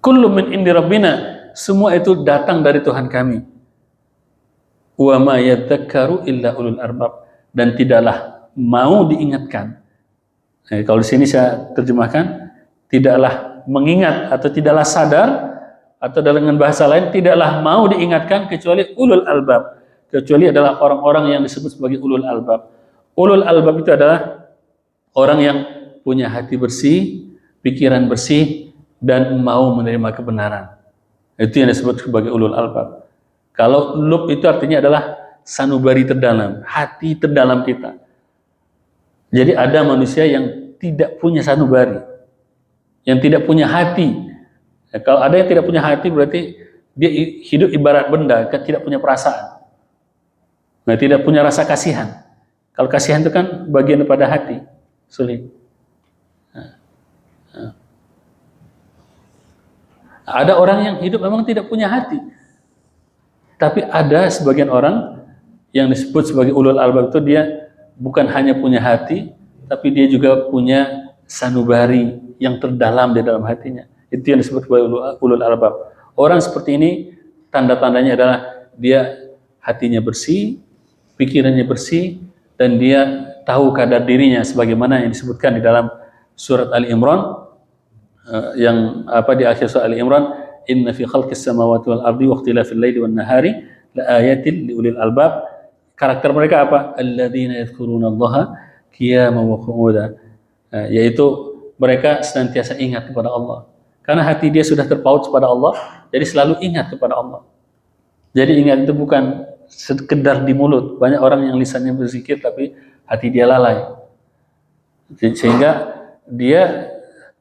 Kullu min indi rabbina, semua itu datang dari Tuhan kami. Wa ma yadzakkaru illa ulul arbab, dan tidaklah mau diingatkan. Kalau di sini saya terjemahkan, tidaklah mengingat atau tidaklah sadar, atau dengan bahasa lain tidaklah mau diingatkan kecuali ulul albab, kecuali adalah orang-orang yang disebut sebagai ulul albab. Ulul albab itu adalah orang yang punya hati bersih, pikiran bersih, dan mau menerima kebenaran. Itu yang disebut sebagai ulul albab. Kalau lub itu artinya adalah sanubari terdalam, hati terdalam kita. Jadi ada manusia yang tidak punya sanubari, yang tidak punya hati. Kalau ada yang tidak punya hati, berarti dia hidup ibarat benda, tidak punya perasaan. Nah, tidak punya rasa kasihan. Kalau kasihan itu kan bagian daripada hati, sulit. Ada orang yang hidup memang tidak punya hati, tapi ada sebagian orang yang disebut sebagai ulul albab itu dia bukan hanya punya hati, tapi dia juga punya sanubari yang terdalam di dalam hatinya. Itu yang disebut sebagai ulul albab. Orang seperti ini tanda-tandanya adalah dia hatinya bersih, pikirannya bersih, dan dia tahu kadar dirinya sebagaimana yang disebutkan di dalam surat Ali Imran. Yang di akhir surah Ali Imran, inna fi khalqis samawati wal ardi wa ikhtilafil laili wan nahari la ayatin liulil albab. Karakter mereka apa? Alladzina yadhkurunallaha qiyaman wa qu'udan, yaitu mereka senantiasa ingat kepada Allah. Karena hati dia sudah terpaut kepada Allah, jadi selalu ingat kepada Allah. Jadi ingat itu bukan sekedar di mulut. Banyak orang yang lisannya berzikir tapi hati dia lalai. Sehingga dia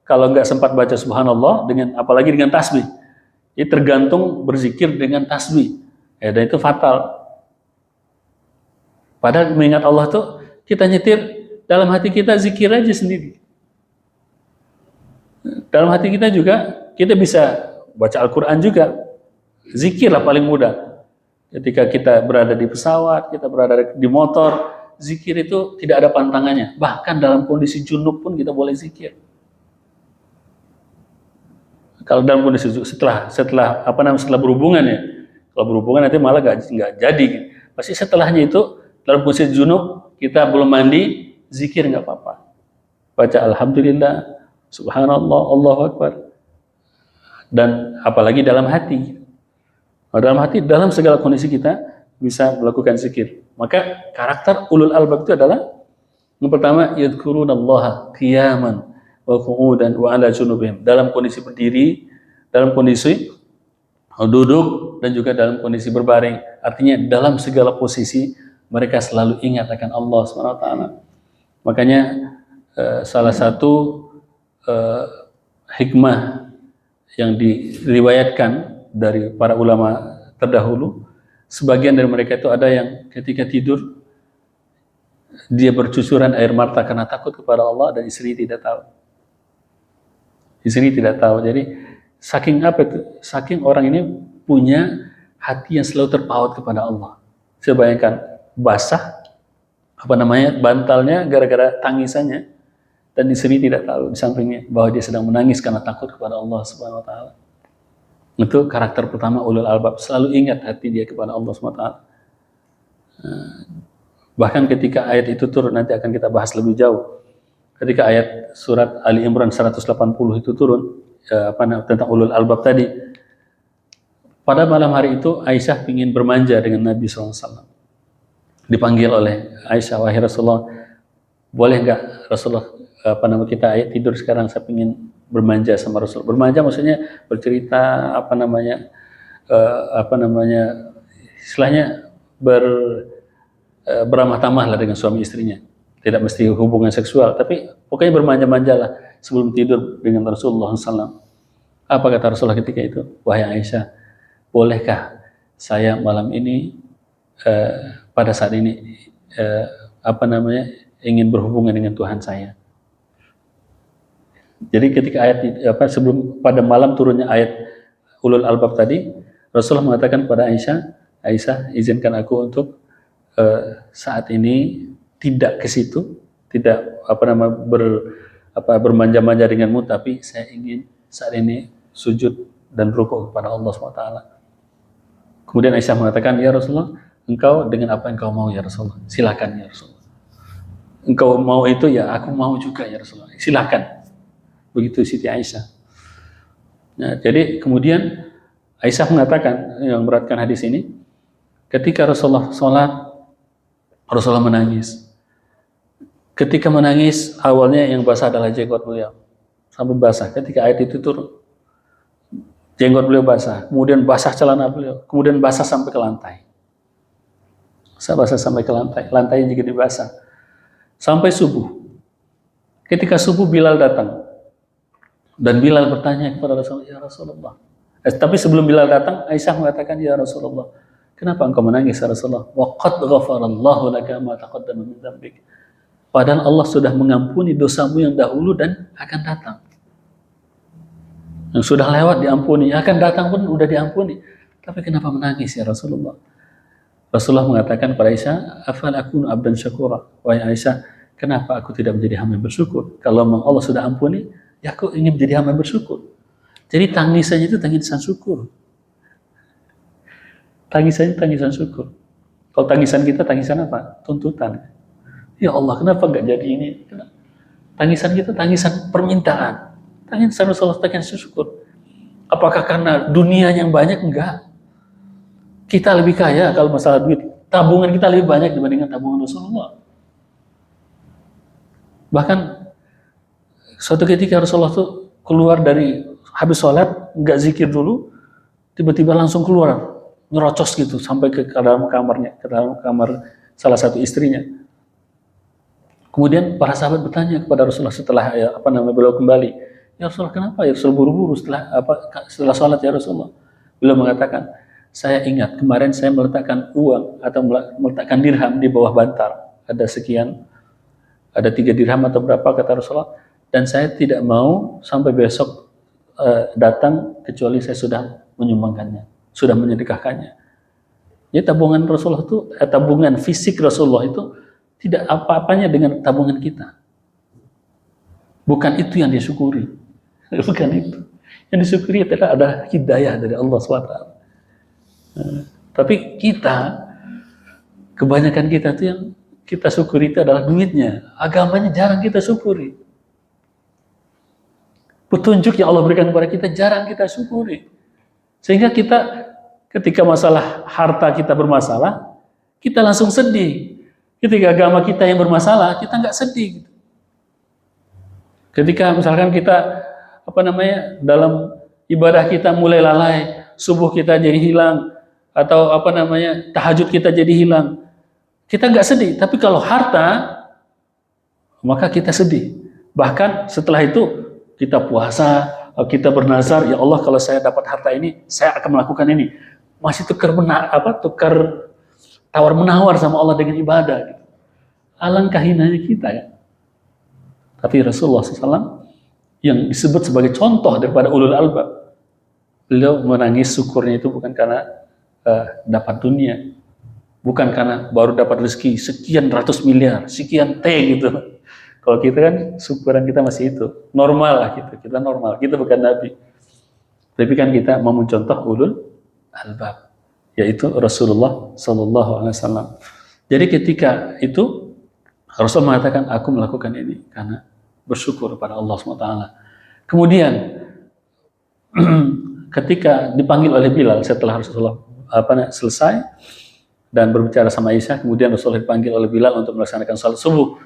kalau nggak sempat baca subhanallah, apalagi dengan tasbih, itu tergantung berzikir dengan tasbih, dan itu fatal. Padahal mengingat Allah tuh kita nyetir, dalam hati kita zikir aja sendiri. Dalam hati kita juga kita bisa baca Al-Quran juga, zikir lah paling mudah. Ketika kita berada di pesawat, kita berada di motor, zikir itu tidak ada pantangannya. Bahkan dalam kondisi junub pun kita boleh zikir. Kalau dalam kondisi setelah berhubungan ya, kalau berhubungan nanti malah nggak jadi. Pasti setelahnya itu dalam kondisi junub kita belum mandi, zikir nggak apa-apa. Baca alhamdulillah, subhanallah, Allahu akbar. Dan apalagi dalam hati. Dalam hati, dalam segala kondisi kita bisa melakukan zikir. Maka karakter ulul albab itu adalah yang pertama, yadhkurunallaha qiyaman wa qu'udan wa ala junubihim, dalam kondisi berdiri, dalam kondisi duduk, dan juga dalam kondisi berbaring. Artinya dalam segala posisi mereka selalu ingat akan Allah SWT. Makanya salah satu hikmah yang diriwayatkan dari para ulama terdahulu, sebagian dari mereka itu ada yang ketika tidur dia bercucuran air mata karena takut kepada Allah dan istri tidak tahu. Istri tidak tahu. Jadi saking apa itu? Saking orang ini punya hati yang selalu terpaut kepada Allah. Saya bayangkan basah bantalnya gara-gara tangisannya, dan istri tidak tahu di sampingnya bahwa dia sedang menangis karena takut kepada Allah Subhanahu wa taala. Itu karakter pertama ulul albab, selalu ingat hati dia kepada Allah Subhanahu wa taala. Bahkan ketika ayat itu turun, nanti akan kita bahas lebih jauh. Ketika ayat surat Ali Imran 180 itu turun, tentang ulul albab tadi. Pada malam hari itu Aisyah ingin bermanja dengan Nabi SAW. Dipanggil oleh Aisyah, wahai Rasulullah, boleh enggak Rasulullah kita ayat tidur sekarang, saya ingin bermanja sama Rasul. Bermanja maksudnya bercerita istilahnya beramah tamah lah dengan suami istrinya. Tidak mesti hubungan seksual, tapi pokoknya bermanja-manjalah sebelum tidur dengan Rasulullah SAW. Apa kata Rasulullah ketika itu? Wahai Aisyah, bolehkah saya malam ini pada saat ini ingin berhubungan dengan Tuhan saya? Jadi ketika sebelum pada malam turunnya ayat ulul albab tadi, Rasulullah mengatakan kepada Aisyah, izinkan aku untuk saat ini tidak ke situ, tidak bermanja-manja denganmu, tapi saya ingin saat ini sujud dan rukuk kepada Allah SWT. Kemudian Aisyah mengatakan, ya Rasulullah, engkau dengan apa yang kau mau ya Rasulullah, silakan ya Rasulullah. Engkau mau itu ya, aku mau juga ya Rasulullah, silakan. Begitu Siti Aisyah. Nah, jadi kemudian Aisyah mengatakan, yang beratkan hadis ini, ketika Rasulullah sholat, Rasulullah menangis. Ketika menangis, awalnya yang basah adalah jenggot beliau, sampai basah. Ketika ayat itu turun, jenggot beliau basah, kemudian basah celana beliau, kemudian basah sampai ke lantai. Basah sampai ke lantai, lantainya juga dibasah. Sampai subuh. Ketika subuh, Bilal datang. Dan Bilal bertanya kepada Rasulullah, ya Rasulullah. Tapi sebelum Bilal datang, Aisyah mengatakan, ya Rasulullah, kenapa engkau menangis ya Rasulullah? Wa qad ghafarallahu laka ma taqaddama min dzambik. Padahal Allah sudah mengampuni dosamu yang dahulu dan akan datang. Yang sudah lewat diampuni, akan datang pun sudah diampuni. Tapi kenapa menangis ya Rasulullah? Rasulullah mengatakan kepada Aisyah, afal akunu abdan syakura. Wahai Aisyah, kenapa aku tidak menjadi hamba yang bersyukur? Kalau memang Allah sudah ampuni, ya aku ingin menjadi hamba yang bersyukur. Jadi tangisannya itu tangisan syukur. Tangisannya tangisan syukur. Kalau tangisan kita, tangisan apa? Tuntutan. Ya Allah, kenapa enggak jadi ini? Tangisan kita tangisan permintaan. Tangisan Rasulullah, tangisan syukur. Apakah karena dunia yang banyak? Enggak. Kita lebih kaya kalau masalah duit. Tabungan kita lebih banyak dibandingkan tabungan Rasulullah. Bahkan suatu ketika Rasulullah tuh keluar dari habis sholat, enggak zikir dulu, tiba-tiba langsung keluar, ngerocos gitu sampai ke dalam kamarnya, ke dalam kamar salah satu istrinya. Kemudian para sahabat bertanya kepada Rasulullah setelah beliau kembali, ya Rasulullah, kenapa ya Rasul buru-buru setelah sholat ya Rasulullah? Beliau mengatakan, saya ingat kemarin saya meletakkan uang atau meletakkan dirham di bawah bantal, ada sekian, ada 3 dirham atau berapa kata Rasulullah, dan saya tidak mau sampai besok datang kecuali saya sudah menyumbangkannya, sudah menyedekahkannya. Jadi tabungan Rasulullah itu, tabungan fisik Rasulullah itu tidak apa-apanya dengan tabungan kita. Bukan itu yang disyukuri. Bukan itu. Yang disyukuri adalah ada hidayah dari Allah SWT. Tapi kita, kebanyakan kita itu yang kita syukuri itu adalah duitnya. Agamanya jarang kita syukuri. Petunjuk yang Allah berikan kepada kita jarang kita syukuri. Sehingga kita ketika masalah harta kita bermasalah, kita langsung sedih. Ketika agama kita yang bermasalah, kita nggak sedih. Ketika misalkan kita dalam ibadah kita mulai lalai, subuh kita jadi hilang, atau tahajud kita jadi hilang, kita nggak sedih. Tapi kalau harta maka kita sedih. Bahkan setelah itu kita puasa, kita bernazar, ya Allah kalau saya dapat harta ini, saya akan melakukan ini. Masih tukar tawar menawar sama Allah dengan ibadah. Gitu. Alangkah hinanya kita ya. Tapi Rasulullah SAW yang disebut sebagai contoh daripada ulul albab, beliau menangis syukurnya itu bukan karena dapat dunia, bukan karena baru dapat rezeki sekian ratus miliar, sekian T gitu. Kalau kita kan syukuran kita masih itu normal lah gitu, kita normal, kita bukan nabi. Tapi kan kita mau mencontoh ulul albab, yaitu Rasulullah SAW. Jadi ketika itu Rasul mengatakan aku melakukan ini karena bersyukur kepada Allah SWT. Kemudian ketika dipanggil oleh Bilal setelah Rasulullah selesai dan berbicara sama Aisyah, kemudian Rasulullah dipanggil oleh Bilal untuk melaksanakan salat subuh.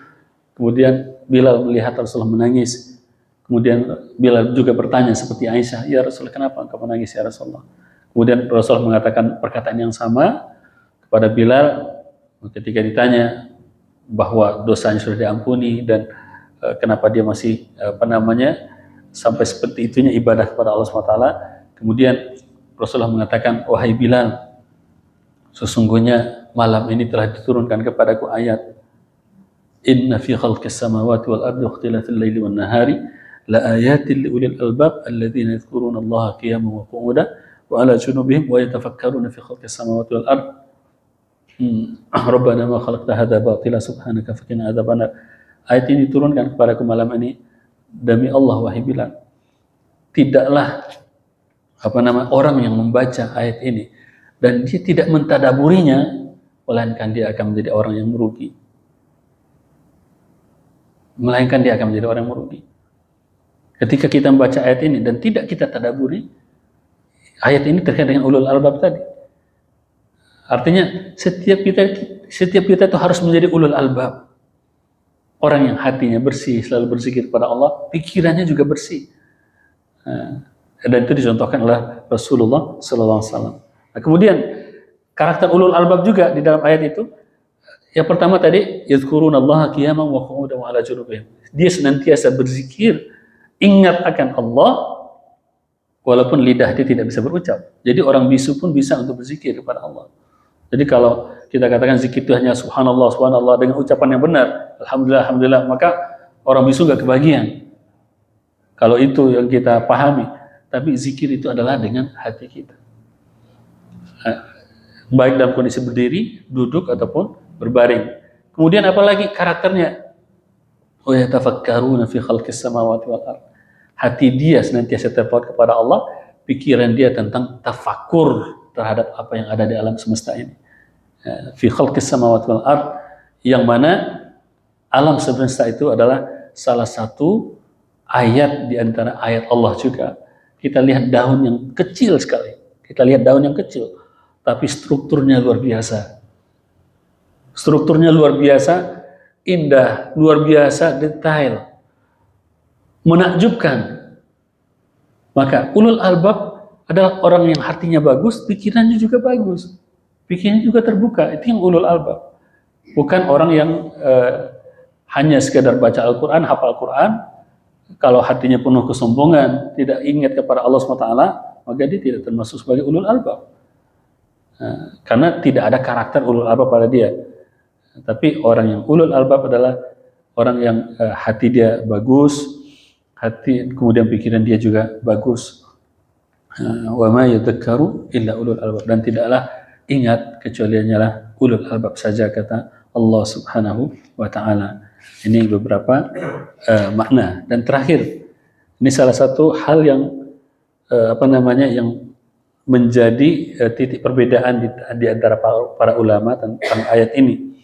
Kemudian Bilal melihat Rasulullah menangis. Kemudian Bilal juga bertanya seperti Aisyah, ya Rasulullah kenapa engkau menangis ya Rasulullah? Kemudian Rasulullah mengatakan perkataan yang sama kepada Bilal ketika ditanya bahwa dosanya sudah diampuni dan kenapa dia masih sampai seperti itunya ibadah kepada Allah SWT. Kemudian Rasulullah mengatakan, wahai Bilal, sesungguhnya malam ini telah diturunkan kepadaku ayat, inna fi khalqis samawati wal ardi ikhtilafil laili wan nahari la ayatin li ulil albab alladzina yadhkuruna Allaha qiyaman wa qu'udan wa ala junubihim wa yatafakkaruna fi khalqis samawati wal ardi Rabbana ma khalaqta hadza batila subhanaka faqina adzabannar. Ayat ini diturunkan kepadaku malam ini demi Allah wahai Bilal, tidaklah orang yang membaca ayat ini dan dia tidak mentadaburinya, melainkan dia akan menjadi orang yang merugi. Ketika kita membaca ayat ini dan tidak kita tadaburi, ayat ini terkait dengan ulul albab tadi. Artinya setiap kita itu harus menjadi ulul albab. Orang yang hatinya bersih, selalu berzikir kepada Allah, pikirannya juga bersih. Dan itu dicontohkan oleh Rasulullah SAW. Nah, kemudian karakter ulul albab juga di dalam ayat itu, yang pertama tadi, yadhkurunallaha qiyaman wa qu'udan wa ala junubihim. Dia senantiasa berzikir, ingat akan Allah, walaupun lidah dia tidak bisa berucap. Jadi orang bisu pun bisa untuk berzikir kepada Allah. Jadi kalau kita katakan zikir itu hanya subhanallah, subhanallah dengan ucapan yang benar, alhamdulillah, alhamdulillah, maka orang bisu nggak kebagian. Kalau itu yang kita pahami, tapi zikir itu adalah dengan hati kita. Baik dalam kondisi berdiri, duduk, ataupun berbaring. Kemudian apalagi karakternya? Wa yatafakkaruna fi khalqis samawati wal ardh. Hati dia senantiasa terpaut kepada Allah, pikiran dia tentang tafakur terhadap apa yang ada di alam semesta ini. Fi khalqis samawati wal ardh, yang mana alam semesta itu adalah salah satu ayat di antara ayat Allah juga. Kita lihat daun yang kecil sekali. Tapi strukturnya luar biasa. Strukturnya luar biasa, indah, luar biasa, detail, menakjubkan. Maka ulul albab adalah orang yang hatinya bagus, pikirannya juga bagus. Pikirannya juga terbuka, itu yang ulul albab. Bukan orang yang hanya sekadar baca Al-Quran, hafal Al-Quran, kalau hatinya penuh kesombongan, tidak ingat kepada Allah SWT, maka dia tidak termasuk sebagai ulul albab. Karena tidak ada karakter ulul albab pada dia. Tapi orang yang ulul albab adalah orang yang hati dia bagus, kemudian pikiran dia juga bagus. Wa ma yadhakkaru illa ulul albab, dan tidaklah ingat kecuali hanyalah ulul albab saja, kata Allah Subhanahu wa taala. Ini beberapa makna. Dan terakhir, ini salah satu hal yang yang menjadi titik perbedaan di antara para ulama tentang ayat ini.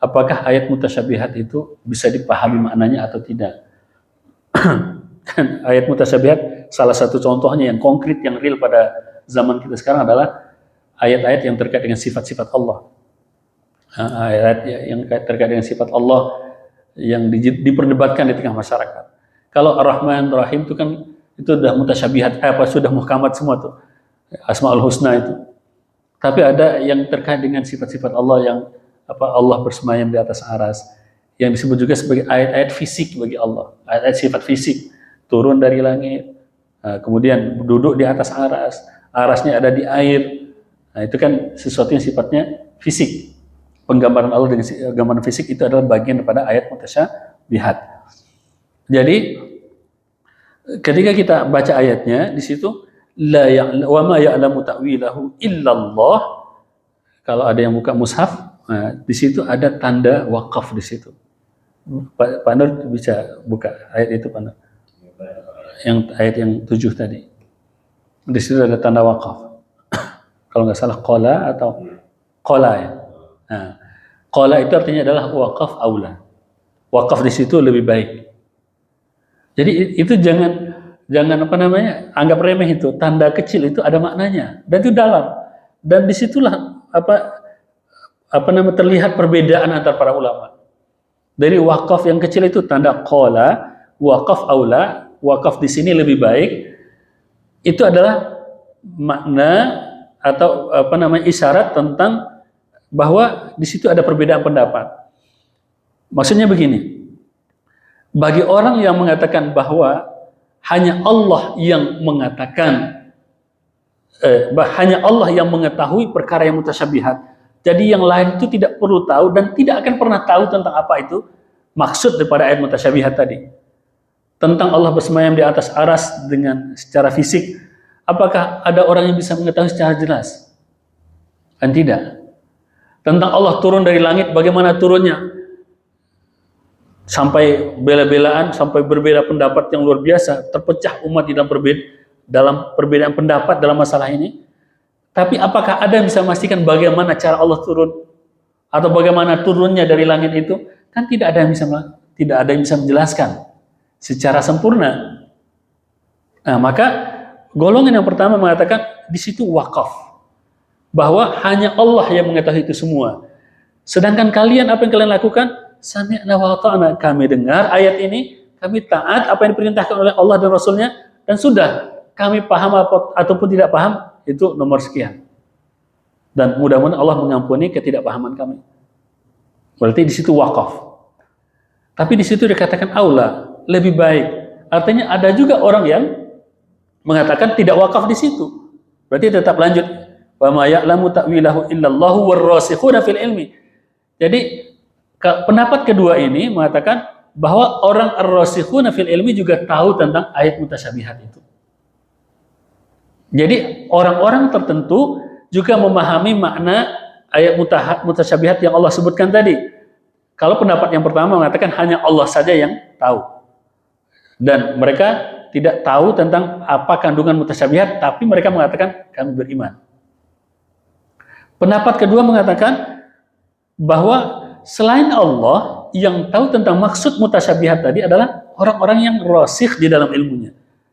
Apakah ayat mutasyabihat itu bisa dipahami maknanya atau tidak? Ayat mutasyabihat, salah satu contohnya yang konkret, yang real pada zaman kita sekarang adalah ayat-ayat yang terkait dengan sifat-sifat Allah. Ayat yang terkait dengan sifat Allah yang diperdebatkan di tengah masyarakat. Kalau Ar-Rahman, Ar-Rahim itu kan itu sudah mutasyabihat, sudah muhkamat semua tuh, Asmaul Husna itu. Tapi ada yang terkait dengan sifat-sifat Allah yang Allah bersemayam di atas aras, yang disebut juga sebagai ayat-ayat fisik bagi Allah, ayat-ayat sifat fisik, turun dari langit, kemudian duduk di atas aras, arasnya ada di air. Nah, itu kan sesuatu yang sifatnya fisik. Penggambaran Allah dengan gambaran fisik itu adalah bagian daripada ayat mutasyabihat. Jadi ketika kita baca ayatnya di situ wa ma ya'lamu ta'wilahu illallah. Kalau ada yang buka mushaf, di situ ada tanda wakaf di situ. Pak Nur bisa buka ayat itu, Pak Nur. Yang ayat yang 7 tadi. Di situ ada tanda wakaf. Kalau nggak salah qala atau qala ya. Nah, qala itu artinya adalah wakaf aula. Wakaf di situ lebih baik. Jadi itu jangan anggap remeh itu. Tanda kecil itu ada maknanya dan itu dalam. Dan disitulah terlihat perbedaan antar para ulama. Dari wakaf yang kecil itu tanda qala, wakaf aula, wakaf di sini lebih baik. Itu adalah makna atau isyarat tentang bahwa di situ ada perbedaan pendapat. Maksudnya begini. Bagi orang yang mengatakan bahwa hanya Allah yang mengatakan hanya Allah yang mengetahui perkara yang mutasyabihat. Jadi yang lain itu tidak perlu tahu dan tidak akan pernah tahu tentang apa itu maksud daripada ayat mutasyabihat tadi. Tentang Allah bersemayam di atas aras dengan secara fisik, apakah ada orang yang bisa mengetahui secara jelas? Kan tidak. Tentang Allah turun dari langit, bagaimana turunnya? Sampai bela-belaan, sampai berbeda pendapat yang luar biasa, terpecah umat di dalam perbedaan pendapat dalam masalah ini. Tapi apakah ada yang bisa memastikan bagaimana cara Allah turun atau bagaimana turunnya dari langit itu? Kan tidak ada yang bisa menjelaskan secara sempurna. Nah, maka golongan yang pertama mengatakan di situ wakaf, bahwa hanya Allah yang mengetahui itu semua. Sedangkan kalian apa yang kalian lakukan? Sami'na wa ata'na, kami dengar ayat ini, kami taat apa yang diperintahkan oleh Allah dan Rasulnya, dan sudah kami paham ataupun tidak paham itu nomor sekian. Dan mudah-mudahan Allah mengampuni ketidakpahaman kami. Berarti di situ wakaf. Tapi di situ dikatakan aula, lebih baik. Artinya ada juga orang yang mengatakan tidak wakaf di situ. Berarti tetap lanjut. Wa ma ya'lamu ta'wilahu illallahu warrasikhuna fil ilmi. Jadi pendapat kedua ini mengatakan bahwa orang ar-rasikhuna fil ilmi juga tahu tentang ayat mutasyabihat itu. Jadi orang-orang tertentu juga memahami makna ayat mutasyabihat yang Allah sebutkan tadi. Kalau pendapat yang pertama mengatakan hanya Allah saja yang tahu. Dan mereka tidak tahu tentang apa kandungan mutasyabihat, tapi mereka mengatakan kami beriman. Pendapat kedua mengatakan bahwa selain Allah yang tahu tentang maksud mutasyabihat tadi adalah orang-orang yang rasikh di dalam ilmunya.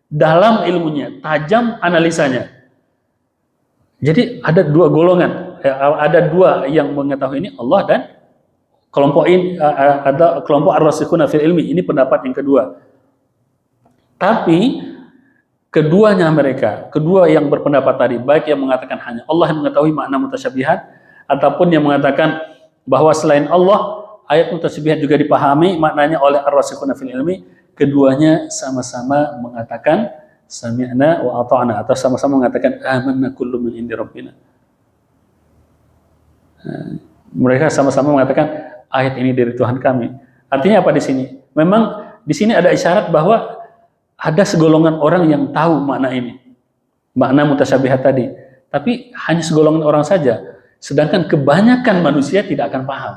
Dalam ilmunya, tajam analisanya. Jadi ada dua golongan, ada dua yang mengetahui ini, Allah dan kelompok ini, ada kelompok ar-rasikhuna fil ilmi. Ini pendapat yang kedua. Tapi keduanya mereka, kedua yang berpendapat tadi, baik yang mengatakan hanya Allah yang mengetahui makna mutasyabihat, ataupun yang mengatakan bahwa selain Allah ayat mutasyabihat juga dipahami maknanya oleh ar-rasikhuna fil ilmi, keduanya sama-sama mengatakan sami'na wa ata'na, atau sama-sama mengatakan amanna kullu min indi rabbina. Mereka sama-sama mengatakan ayat ini dari Tuhan kami. Artinya apa di sini? Memang di sini ada isyarat bahwa ada segolongan orang yang tahu makna ini, makna mutasyabihat tadi. Tapi hanya segolongan orang saja. Sedangkan kebanyakan manusia tidak akan paham.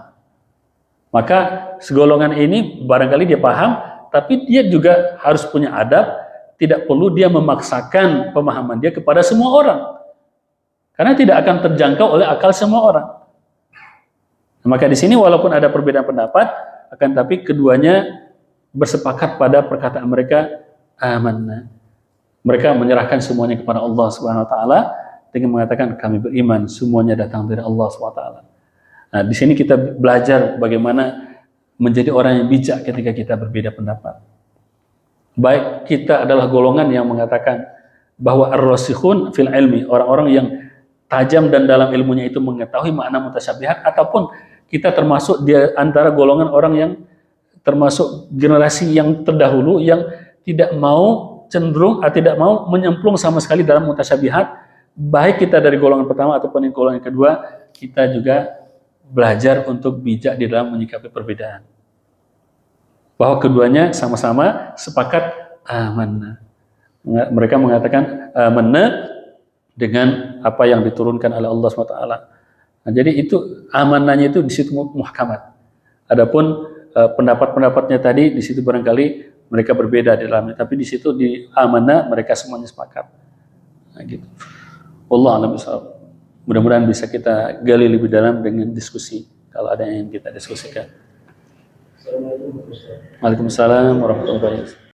Maka segolongan ini barangkali dia paham, tapi dia juga harus punya adab, tidak perlu dia memaksakan pemahaman dia kepada semua orang. Karena tidak akan terjangkau oleh akal semua orang. Maka di sini walaupun ada perbedaan pendapat, akan tapi keduanya bersepakat pada perkataan mereka amanna. Mereka menyerahkan semuanya kepada Allah Subhanahu wa taala dengan mengatakan kami beriman, semuanya datang dari Allah Subhanahu wa taala. Nah, di sini kita belajar bagaimana menjadi orang yang bijak ketika kita berbeda pendapat. Baik kita adalah golongan yang mengatakan bahwa ar-rasikhun fil ilmi, orang-orang yang tajam dan dalam ilmunya itu mengetahui makna mutasyabihat, ataupun kita termasuk di antara golongan orang yang termasuk generasi yang terdahulu yang tidak mau tidak mau menyemplung sama sekali dalam mutasyabihat. Baik kita dari golongan pertama ataupun yang golongan kedua, kita juga belajar untuk bijak di dalam menyikapi perbedaan. Bahwa keduanya sama-sama sepakat amanah. Mereka mengatakan amanah dengan apa yang diturunkan oleh Allah SWT. Nah, jadi itu amanahnya itu di situ muhkamat. Adapun pendapat-pendapatnya tadi di situ barangkali mereka berbeda di dalamnya, tapi di situ di amanah mereka semuanya sepakat. Nah, gitu. Allah a'lam bishawab. Mudah-mudahan bisa kita gali lebih dalam dengan diskusi kalau ada yang kita diskusikan. Waalaikumsalam warahmatullahi wabarakatuh.